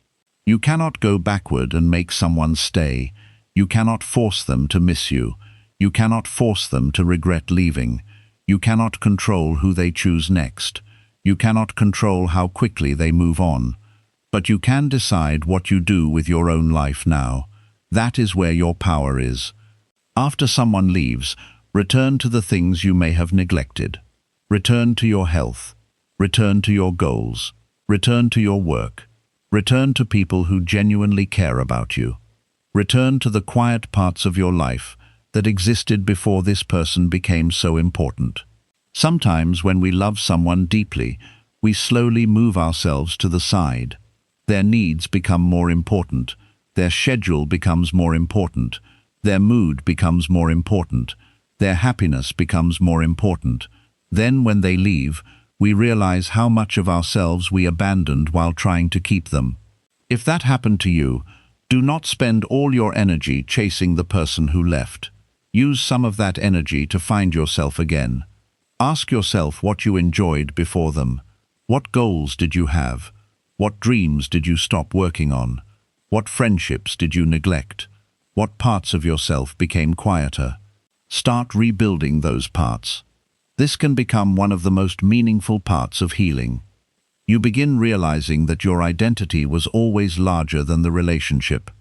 You cannot go backward and make someone stay. You cannot force them to miss you. You cannot force them to regret leaving. You cannot control who they choose next. You cannot control how quickly they move on. But you can decide what you do with your own life now. That is where your power is. After someone leaves, return to the things you may have neglected. Return to your health. Return to your goals. Return to your work. Return to people who genuinely care about you. Return to the quiet parts of your life that existed before this person became so important. Sometimes when we love someone deeply, we slowly move ourselves to the side. Their needs become more important. Their schedule becomes more important. Their mood becomes more important. Their happiness becomes more important. Then when they leave, we realize how much of ourselves we abandoned while trying to keep them. If that happened to you, do not spend all your energy chasing the person who left. Use some of that energy to find yourself again. Ask yourself what you enjoyed before them. What goals did you have? What dreams did you stop working on? What friendships did you neglect? What parts of yourself became quieter? Start rebuilding those parts. This can become one of the most meaningful parts of healing. You begin realizing that your identity was always larger than the relationship.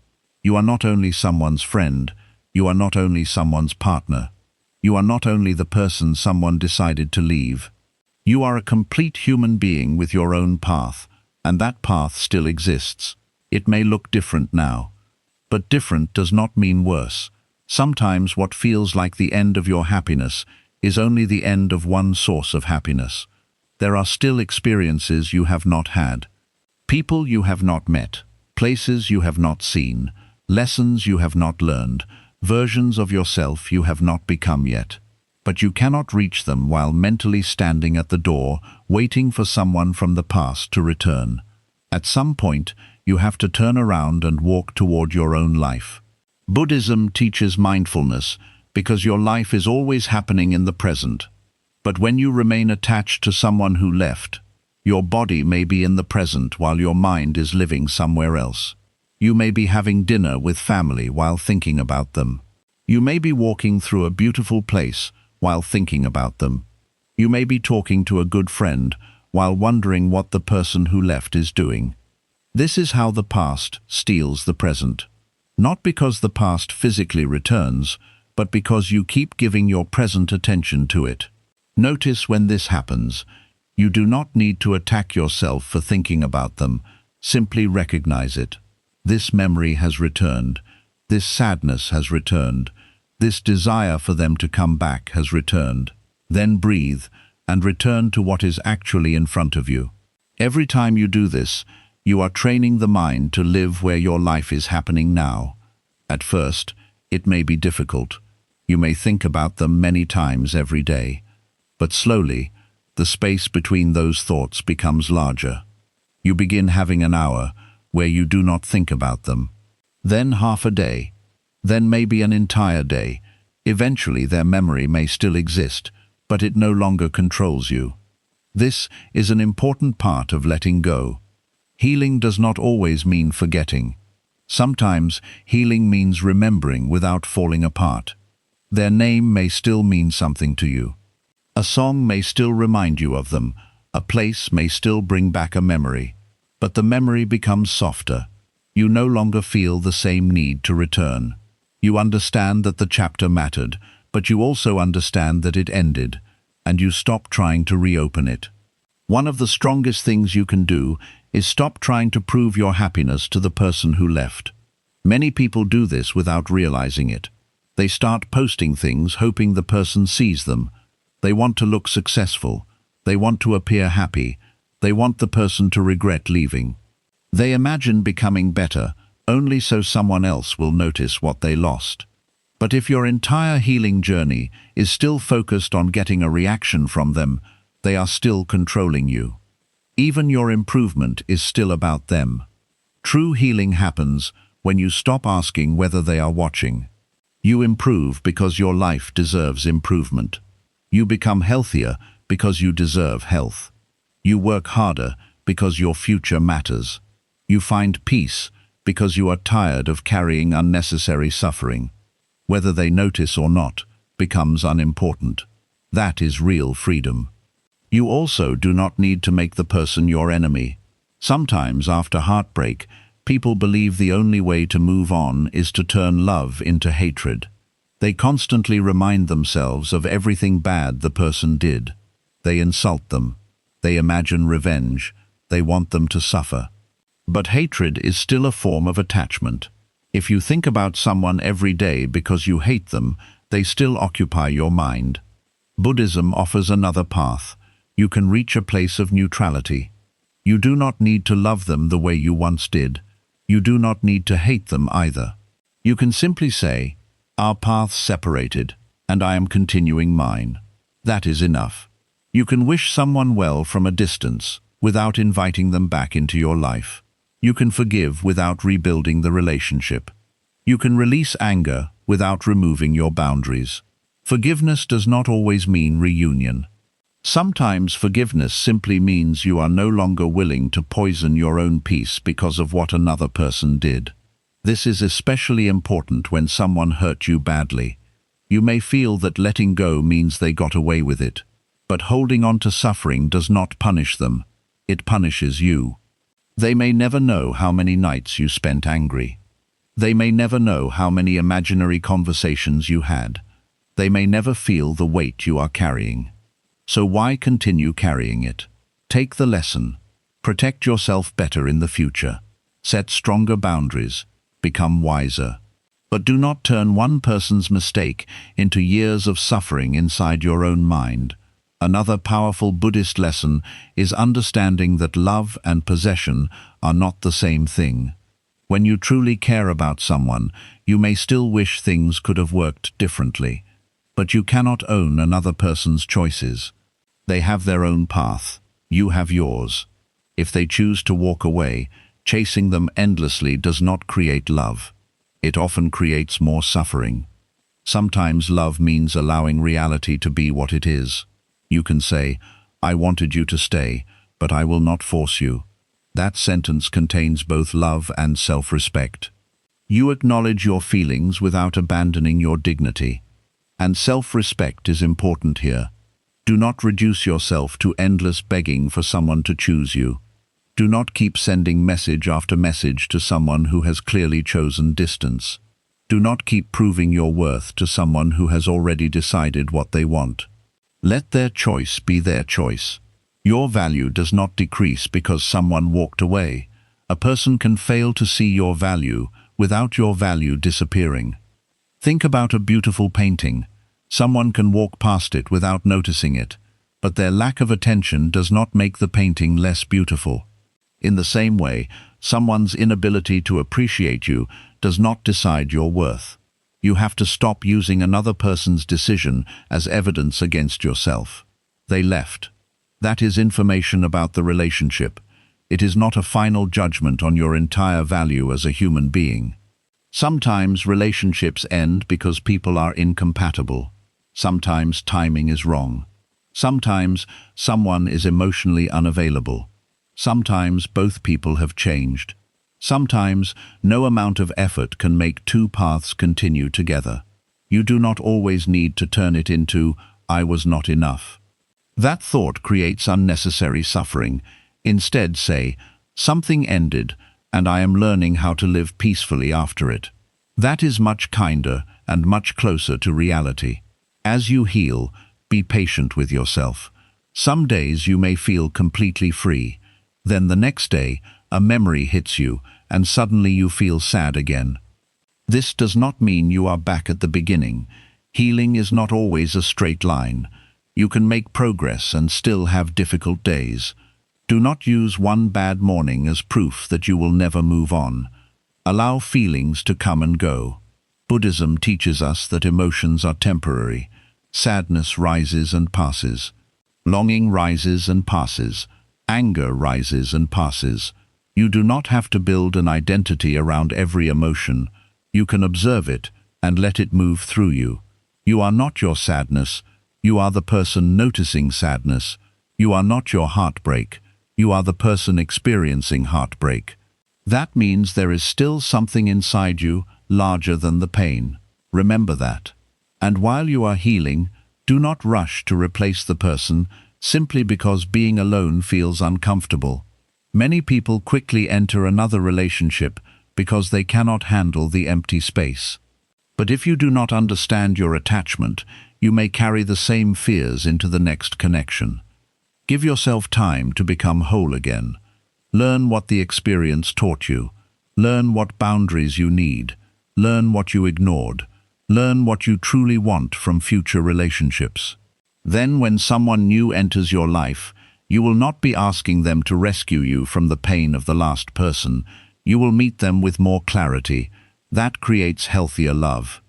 You are not only someone's friend, you are not only someone's partner. You are not only the person someone decided to leave. You are a complete human being with your own path, and that path still exists. It may look different now, but different does not mean worse. Sometimes what feels like the end of your happiness is only the end of one source of happiness. There are still experiences you have not had, people you have not met, places you have not seen, lessons you have not learned, versions of yourself you have not become yet. But you cannot reach them while mentally standing at the door, waiting for someone from the past to return. At some point, you have to turn around and walk toward your own life. Buddhism teaches mindfulness, because your life is always happening in the present. But when you remain attached to someone who left, your body may be in the present while your mind is living somewhere else. You may be having dinner with family while thinking about them. You may be walking through a beautiful place while thinking about them. You may be talking to a good friend while wondering what the person who left is doing. This is how the past steals the present. Not because the past physically returns, but because you keep giving your present attention to it. Notice when this happens. You do not need to attack yourself for thinking about them. Simply recognize it. This memory has returned. This sadness has returned. This desire for them to come back has returned. Then breathe and return to what is actually in front of you. Every time you do this, you are training the mind to live where your life is happening now. At first, it may be difficult. You may think about them many times every day. But slowly, the space between those thoughts becomes larger. You begin having an hour where you do not think about them. Then half a day. Then maybe an entire day. Eventually their memory may still exist, but it no longer controls you. This is an important part of letting go. Healing does not always mean forgetting. Sometimes healing means remembering without falling apart. Their name may still mean something to you. A song may still remind you of them. A place may still bring back a memory. But the memory becomes softer. You no longer feel the same need to return. You understand that the chapter mattered, but you also understand that it ended, and you stop trying to reopen it. One of the strongest things you can do is stop trying to prove your happiness to the person who left. Many people do this without realizing it. They start posting things hoping the person sees them. They want to look successful. They want to appear happy. They want the person to regret leaving. They imagine becoming better only so someone else will notice what they lost. But if your entire healing journey is still focused on getting a reaction from them, they are still controlling you. Even your improvement is still about them. True healing happens when you stop asking whether they are watching. You improve because your life deserves improvement. You become healthier because you deserve health. You work harder because your future matters. You find peace because you are tired of carrying unnecessary suffering. Whether they notice or not becomes unimportant. That is real freedom. You also do not need to make the person your enemy. Sometimes, after heartbreak, people believe the only way to move on is to turn love into hatred. They constantly remind themselves of everything bad the person did. They insult them. They imagine revenge. They want them to suffer. But hatred is still a form of attachment. If you think about someone every day because you hate them, they still occupy your mind. Buddhism offers another path. You can reach a place of neutrality. You do not need to love them the way you once did. You do not need to hate them either. You can simply say, "Our paths separated, and I am continuing mine." That is enough. You can wish someone well from a distance, without inviting them back into your life. You can forgive without rebuilding the relationship. You can release anger without removing your boundaries. Forgiveness does not always mean reunion. Sometimes forgiveness simply means you are no longer willing to poison your own peace because of what another person did. This is especially important when someone hurt you badly. You may feel that letting go means they got away with it, but holding on to suffering does not punish them. It punishes you. They may never know how many nights you spent angry. They may never know how many imaginary conversations you had. They may never feel the weight you are carrying. So why continue carrying it? Take the lesson. Protect yourself better in the future. Set stronger boundaries. Become wiser. But do not turn one person's mistake into years of suffering inside your own mind. Another powerful Buddhist lesson is understanding that love and possession are not the same thing. When you truly care about someone, you may still wish things could have worked differently. But you cannot own another person's choices. They have their own path. You have yours. If they choose to walk away, chasing them endlessly does not create love. It often creates more suffering. Sometimes love means allowing reality to be what it is. You can say, "I wanted you to stay, but I will not force you." That sentence contains both love and self-respect. You acknowledge your feelings without abandoning your dignity. And self-respect is important here. Do not reduce yourself to endless begging for someone to choose you. Do not keep sending message after message to someone who has clearly chosen distance. Do not keep proving your worth to someone who has already decided what they want. Let their choice be their choice. Your value does not decrease because someone walked away. A person can fail to see your value without your value disappearing. Think about a beautiful painting. Someone can walk past it without noticing it, but their lack of attention does not make the painting less beautiful. In the same way, someone's inability to appreciate you does not decide your worth. You have to stop using another person's decision as evidence against yourself. They left. That is information about the relationship. It is not a final judgment on your entire value as a human being. Sometimes relationships end because people are incompatible. Sometimes timing is wrong. Sometimes someone is emotionally unavailable. Sometimes both people have changed. Sometimes no amount of effort can make two paths continue together. You do not always need to turn it into, "I was not enough." That thought creates unnecessary suffering. Instead say, "Something ended, and I am learning how to live peacefully after it." That is much kinder and much closer to reality. As you heal, be patient with yourself. Some days you may feel completely free. Then the next day, a memory hits you, and suddenly you feel sad again. This does not mean you are back at the beginning. Healing is not always a straight line. You can make progress and still have difficult days. Do not use one bad morning as proof that you will never move on. Allow feelings to come and go. Buddhism teaches us that emotions are temporary. Sadness rises and passes. Longing rises and passes. Anger rises and passes. You do not have to build an identity around every emotion. You can observe it and let it move through you. You are not your sadness. You are the person noticing sadness. You are not your heartbreak. You are the person experiencing heartbreak. That means there is still something inside you larger than the pain. Remember that. And while you are healing, do not rush to replace the person simply because being alone feels uncomfortable. Many people quickly enter another relationship because they cannot handle the empty space. But if you do not understand your attachment, you may carry the same fears into the next connection. Give yourself time to become whole again. Learn what the experience taught you. Learn what boundaries you need. Learn what you ignored. Learn what you truly want from future relationships. Then when someone new enters your life, you will not be asking them to rescue you from the pain of the last person. You will meet them with more clarity. That creates healthier love.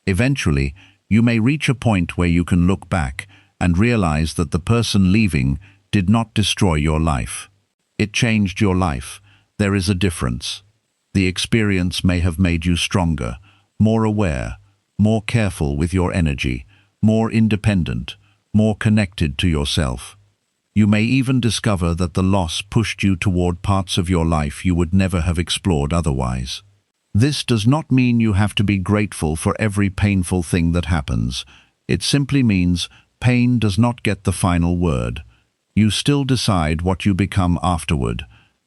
Eventually, you may reach a point where you can look back and realize that the person leaving did not destroy your life. It changed your life. There is a difference. The experience may have made you stronger, more aware, more careful with your energy, more independent, more connected to yourself. You may even discover that the loss pushed you toward parts of your life you would never have explored otherwise. This does not mean you have to be grateful for every painful thing that happens. It simply means pain does not get the final word. You still decide what you become afterward.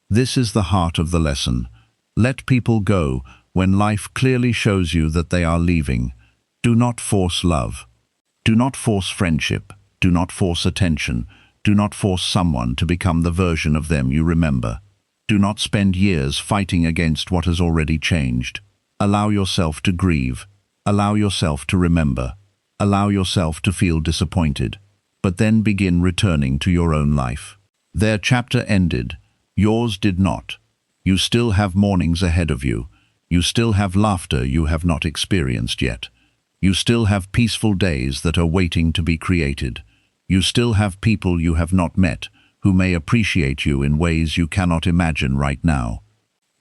This is the heart of the lesson. Let people go when life clearly shows you that they are leaving. Do not force love. Do not force friendship. Do not force attention. Do not force someone to become the version of them you remember. Do not spend years fighting against what has already changed. Allow yourself to grieve. Allow yourself to remember. Allow yourself to feel disappointed. But then begin returning to your own life. Their chapter ended. Yours did not. You still have mornings ahead of you. You still have laughter you have not experienced yet. You still have peaceful days that are waiting to be created. You still have people you have not met who may appreciate you in ways you cannot imagine right now.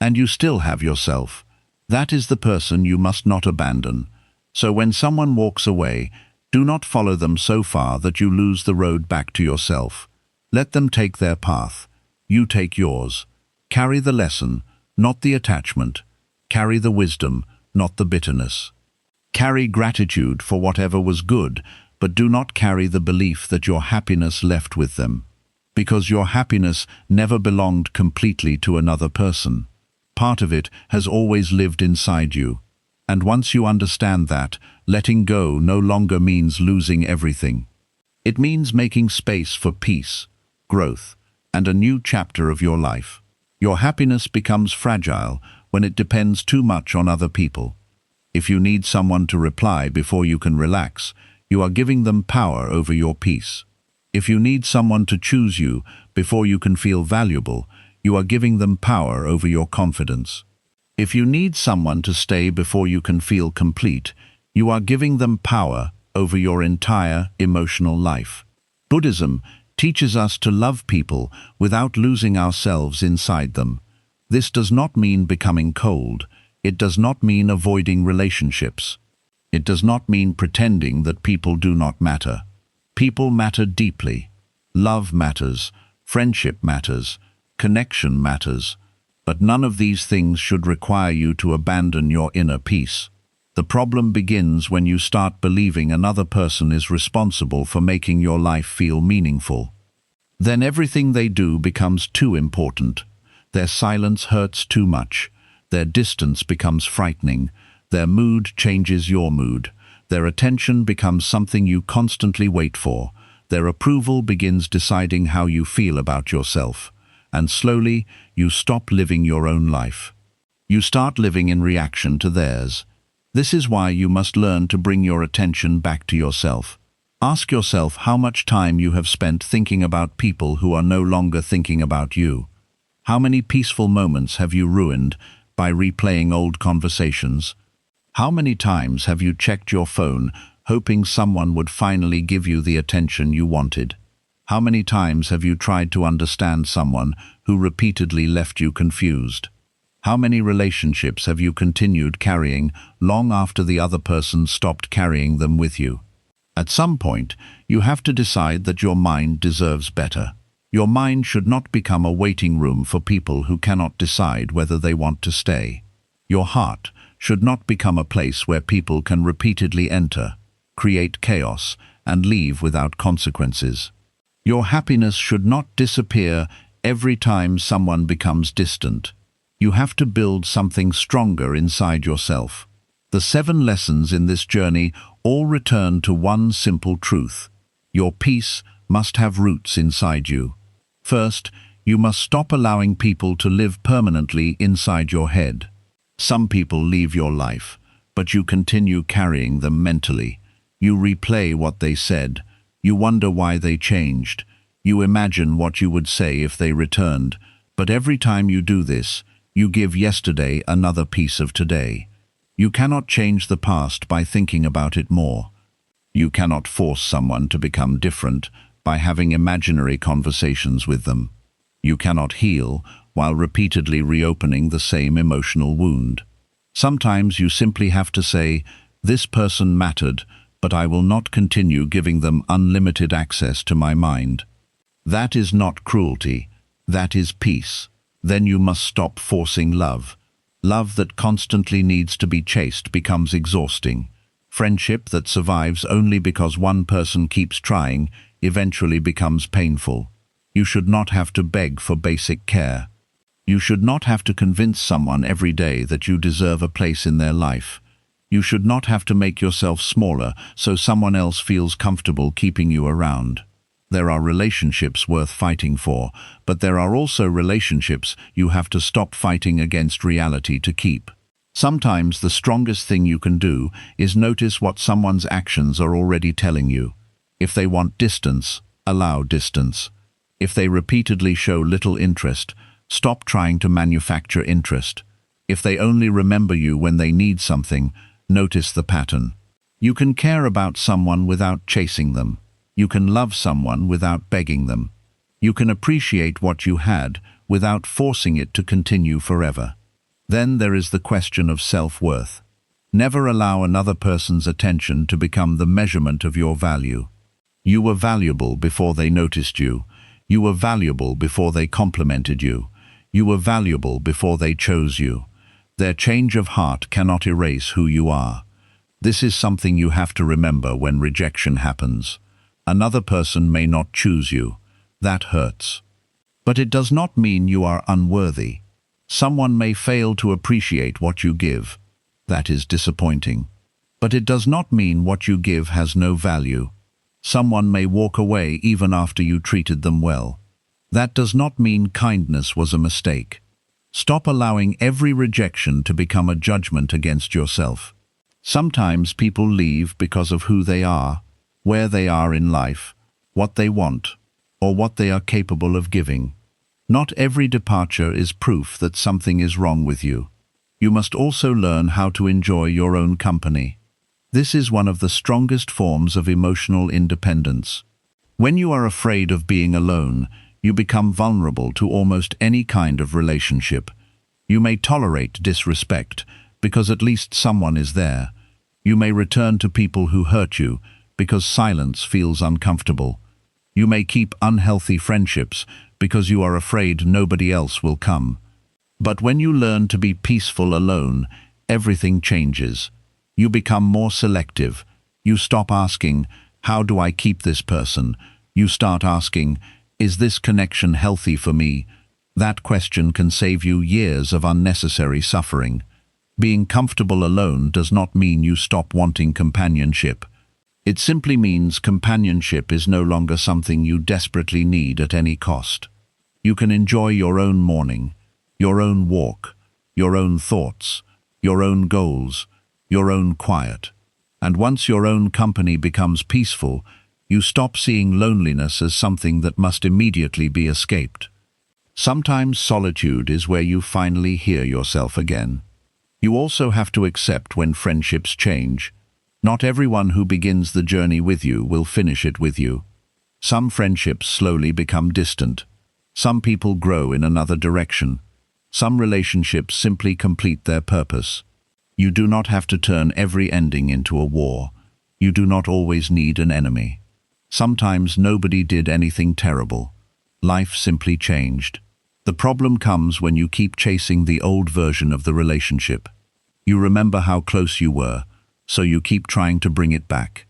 And you still have yourself. That is the person you must not abandon. So when someone walks away, do not follow them so far that you lose the road back to yourself. Let them take their path. You take yours. Carry the lesson, not the attachment. Carry the wisdom, not the bitterness. Carry gratitude for whatever was good, but do not carry the belief that your happiness left with them. Because your happiness never belonged completely to another person. Part of it has always lived inside you. And once you understand that, letting go no longer means losing everything. It means making space for peace, growth, and a new chapter of your life. Your happiness becomes fragile when it depends too much on other people. If you need someone to reply before you can relax, you are giving them power over your peace. If you need someone to choose you before you can feel valuable, you are giving them power over your confidence. If you need someone to stay before you can feel complete, you are giving them power over your entire emotional life. Buddhism teaches us to love people without losing ourselves inside them. This does not mean becoming cold. It does not mean avoiding relationships. It does not mean pretending that people do not matter. People matter deeply. Love matters. Friendship matters. Connection matters. But none of these things should require you to abandon your inner peace. The problem begins when you start believing another person is responsible for making your life feel meaningful. Then everything they do becomes too important. Their silence hurts too much. Their distance becomes frightening. Their mood changes your mood. Their attention becomes something you constantly wait for. Their approval begins deciding how you feel about yourself. And slowly, you stop living your own life. You start living in reaction to theirs. This is why you must learn to bring your attention back to yourself. Ask yourself how much time you have spent thinking about people who are no longer thinking about you. How many peaceful moments have you ruined by replaying old conversations? How many times have you checked your phone, hoping someone would finally give you the attention you wanted? How many times have you tried to understand someone who repeatedly left you confused? How many relationships have you continued carrying long after the other person stopped carrying them with you? At some point, you have to decide that your mind deserves better. Your mind should not become a waiting room for people who cannot decide whether they want to stay. Your heart should not become a place where people can repeatedly enter, create chaos, and leave without consequences. Your happiness should not disappear every time someone becomes distant. You have to build something stronger inside yourself. The 7 lessons in this journey all return to one simple truth. Your peace must have roots inside you. First, you must stop allowing people to live permanently inside your head. Some people leave your life, but you continue carrying them mentally. You replay what they said. You wonder why they changed. You imagine what you would say if they returned. But every time you do this, you give yesterday another piece of today. You cannot change the past by thinking about it more. You cannot force someone to become different by having imaginary conversations with them. You cannot heal while repeatedly reopening the same emotional wound. Sometimes you simply have to say, "This person mattered, but I will not continue giving them unlimited access to my mind." That is not cruelty, that is peace. Then you must stop forcing love. Love that constantly needs to be chased becomes exhausting. Friendship that survives only because one person keeps trying eventually becomes painful. You should not have to beg for basic care. You should not have to convince someone every day that you deserve a place in their life. You should not have to make yourself smaller so someone else feels comfortable keeping you around. There are relationships worth fighting for, but there are also relationships you have to stop fighting against reality to keep. Sometimes the strongest thing you can do is notice what someone's actions are already telling you. If they want distance, allow distance. If they repeatedly show little interest, stop trying to manufacture interest. If they only remember you when they need something, notice the pattern. You can care about someone without chasing them. You can love someone without begging them. You can appreciate what you had without forcing it to continue forever. Then there is the question of self-worth. Never allow another person's attention to become the measurement of your value. You were valuable before they noticed you. You were valuable before they complimented you. You were valuable before they chose you. Their change of heart cannot erase who you are. This is something you have to remember when rejection happens. Another person may not choose you. That hurts. But it does not mean you are unworthy. Someone may fail to appreciate what you give. That is disappointing. But it does not mean what you give has no value. Someone may walk away even after you treated them well. That does not mean kindness was a mistake. Stop allowing every rejection to become a judgment against yourself. Sometimes people leave because of who they are, where they are in life, what they want, or what they are capable of giving. Not every departure is proof that something is wrong with you. You must also learn how to enjoy your own company. This is one of the strongest forms of emotional independence. When you are afraid of being alone, you become vulnerable to almost any kind of relationship. You may tolerate disrespect because at least someone is there. You may return to people who hurt you because silence feels uncomfortable. You may keep unhealthy friendships because you are afraid nobody else will come. But when you learn to be peaceful alone, everything changes. You become more selective. You stop asking, "How do I keep this person?" You start asking, "Is this connection healthy for me?" That question can save you years of unnecessary suffering. Being comfortable alone does not mean you stop wanting companionship. It simply means companionship is no longer something you desperately need at any cost. You can enjoy your own morning, your own walk, your own thoughts, your own goals, your own quiet. And once your own company becomes peaceful, you stop seeing loneliness as something that must immediately be escaped. Sometimes solitude is where you finally hear yourself again. You also have to accept when friendships change. Not everyone who begins the journey with you will finish it with you. Some friendships slowly become distant. Some people grow in another direction. Some relationships simply complete their purpose. You do not have to turn every ending into a war. You do not always need an enemy. Sometimes nobody did anything terrible. Life simply changed. The problem comes when you keep chasing the old version of the relationship. You remember how close you were, so you keep trying to bring it back.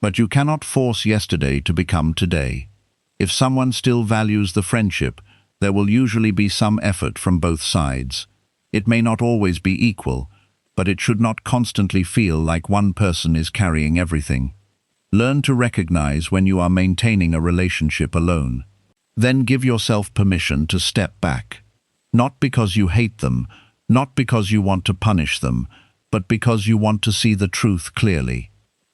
But you cannot force yesterday to become today. If someone still values the friendship, there will usually be some effort from both sides. It may not always be equal, but it should not constantly feel like one person is carrying everything. Learn to recognize when you are maintaining a relationship alone. Then give yourself permission to step back. Not because you hate them, not because you want to punish them, but because you want to see the truth clearly.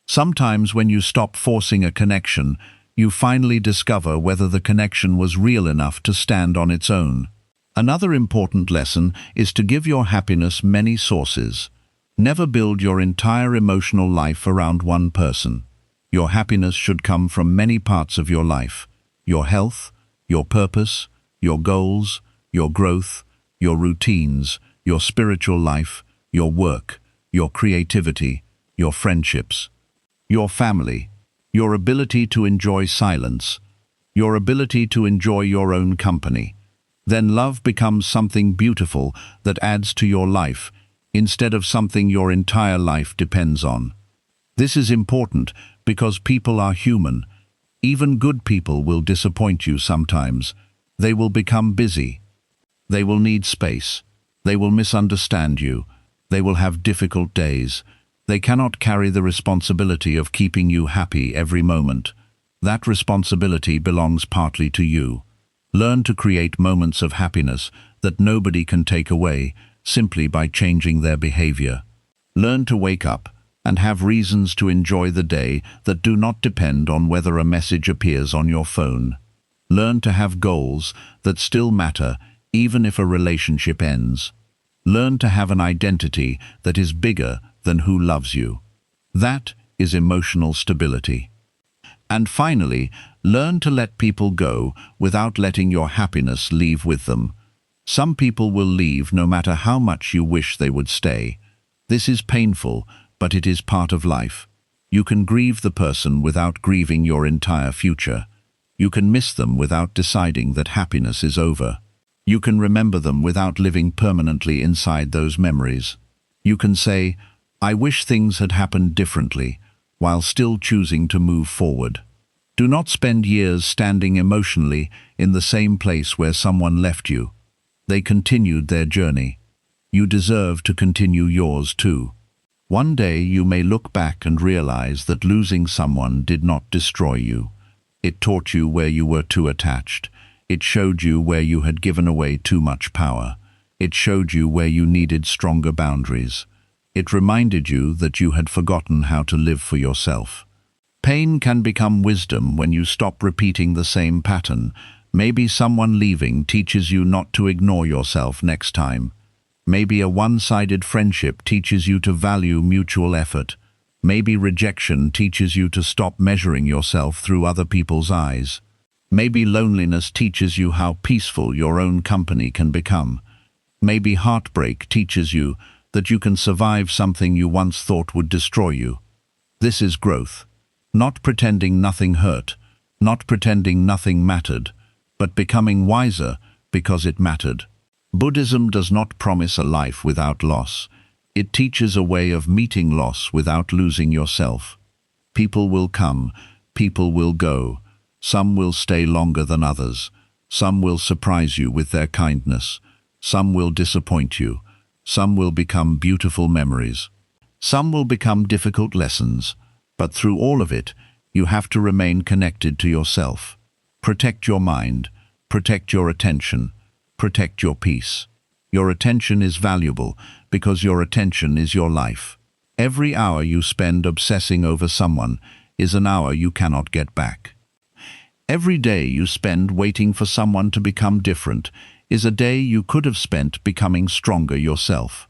Sometimes when you stop forcing a connection, you finally discover whether the connection was real enough to stand on its own. Another important lesson is to give your happiness many sources. Never build your entire emotional life around one person. Your happiness should come from many parts of your life: your health, your purpose, your goals, your growth, your routines, your spiritual life, your work, your creativity, your friendships, your family, your ability to enjoy silence, your ability to enjoy your own company. Then love becomes something beautiful that adds to your life, instead of something your entire life depends on. This is important because people are human. Even good people will disappoint you sometimes. They will become busy. They will need space. They will misunderstand you. They will have difficult days. They cannot carry the responsibility of keeping you happy every moment. That responsibility belongs partly to you. Learn to create moments of happiness that nobody can take away simply by changing their behavior. Learn to wake up and have reasons to enjoy the day that do not depend on whether a message appears on your phone. Learn to have goals that still matter even if a relationship ends. Learn to have an identity that is bigger than who loves you. That is emotional stability. And finally, learn to let people go without letting your happiness leave with them. Some people will leave no matter how much you wish they would stay. This is painful, but it is part of life. You can grieve the person without grieving your entire future. You can miss them without deciding that happiness is over. You can remember them without living permanently inside those memories. You can say, "I wish things had happened differently," while still choosing to move forward. Do not spend years standing emotionally in the same place where someone left you. They continued their journey. You deserve to continue yours too. One day you may look back and realize that losing someone did not destroy you. It taught you where you were too attached. It showed you where you had given away too much power. It showed you where you needed stronger boundaries. It reminded you that you had forgotten how to live for yourself. Pain can become wisdom when you stop repeating the same pattern. Maybe someone leaving teaches you not to ignore yourself next time. Maybe a one-sided friendship teaches you to value mutual effort. Maybe rejection teaches you to stop measuring yourself through other people's eyes. Maybe loneliness teaches you how peaceful your own company can become. Maybe heartbreak teaches you that you can survive something you once thought would destroy you. This is growth. Not pretending nothing hurt, not pretending nothing mattered, but becoming wiser because it mattered. Buddhism does not promise a life without loss. It teaches a way of meeting loss without losing yourself. People will come, people will go. Some will stay longer than others. Some will surprise you with their kindness. Some will disappoint you. Some will become beautiful memories. Some will become difficult lessons. But through all of it, you have to remain connected to yourself. Protect your mind. Protect your attention. Protect your peace. Your attention is valuable because your attention is your life. Every hour you spend obsessing over someone is an hour you cannot get back. Every day you spend waiting for someone to become different is a day you could have spent becoming stronger yourself.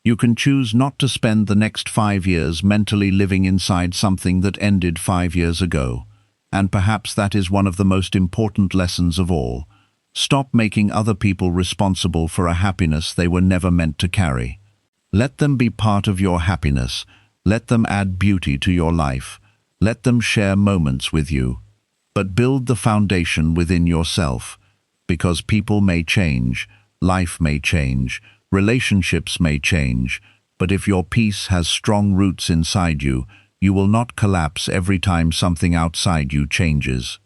You can choose not to spend the next 5 years mentally living inside something that ended 5 years ago. And perhaps that is one of the most important lessons of all. Stop making other people responsible for a happiness they were never meant to carry. Let them be part of your happiness. Let them add beauty to your life. Let them share moments with you. But build the foundation within yourself, because people may change, life may change, relationships may change, but if your peace has strong roots inside you, you will not collapse every time something outside you changes.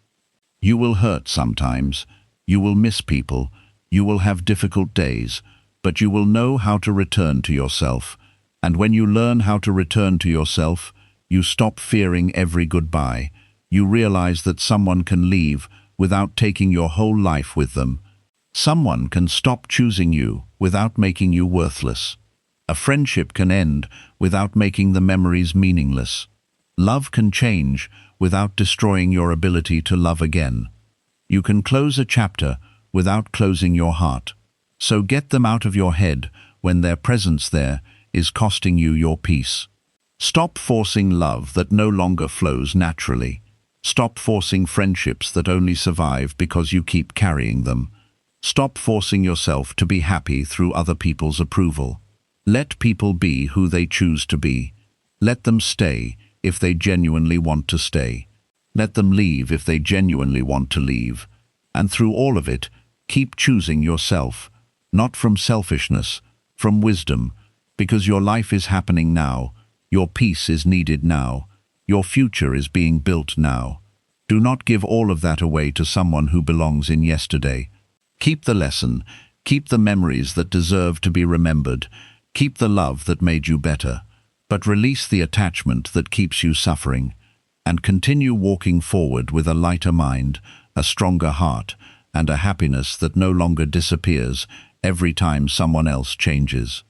You will hurt sometimes, you will miss people, you will have difficult days, but you will know how to return to yourself. And when you learn how to return to yourself, you stop fearing every goodbye. You realize that someone can leave without taking your whole life with them. Someone can stop choosing you without making you worthless. A friendship can end without making the memories meaningless. Love can change without destroying your ability to love again. You can close a chapter without closing your heart. So get them out of your head when their presence there is costing you your peace. Stop forcing love that no longer flows naturally. Stop forcing friendships that only survive because you keep carrying them. Stop forcing yourself to be happy through other people's approval. Let people be who they choose to be. Let them stay if they genuinely want to stay. Let them leave if they genuinely want to leave. And through all of it, keep choosing yourself, not from selfishness, from wisdom, because your life is happening now, your peace is needed now, your future is being built now. Do not give all of that away to someone who belongs in yesterday. Keep the lesson, keep the memories that deserve to be remembered, keep the love that made you better, but release the attachment that keeps you suffering, and continue walking forward with a lighter mind, a stronger heart, and a happiness that no longer disappears every time someone else changes.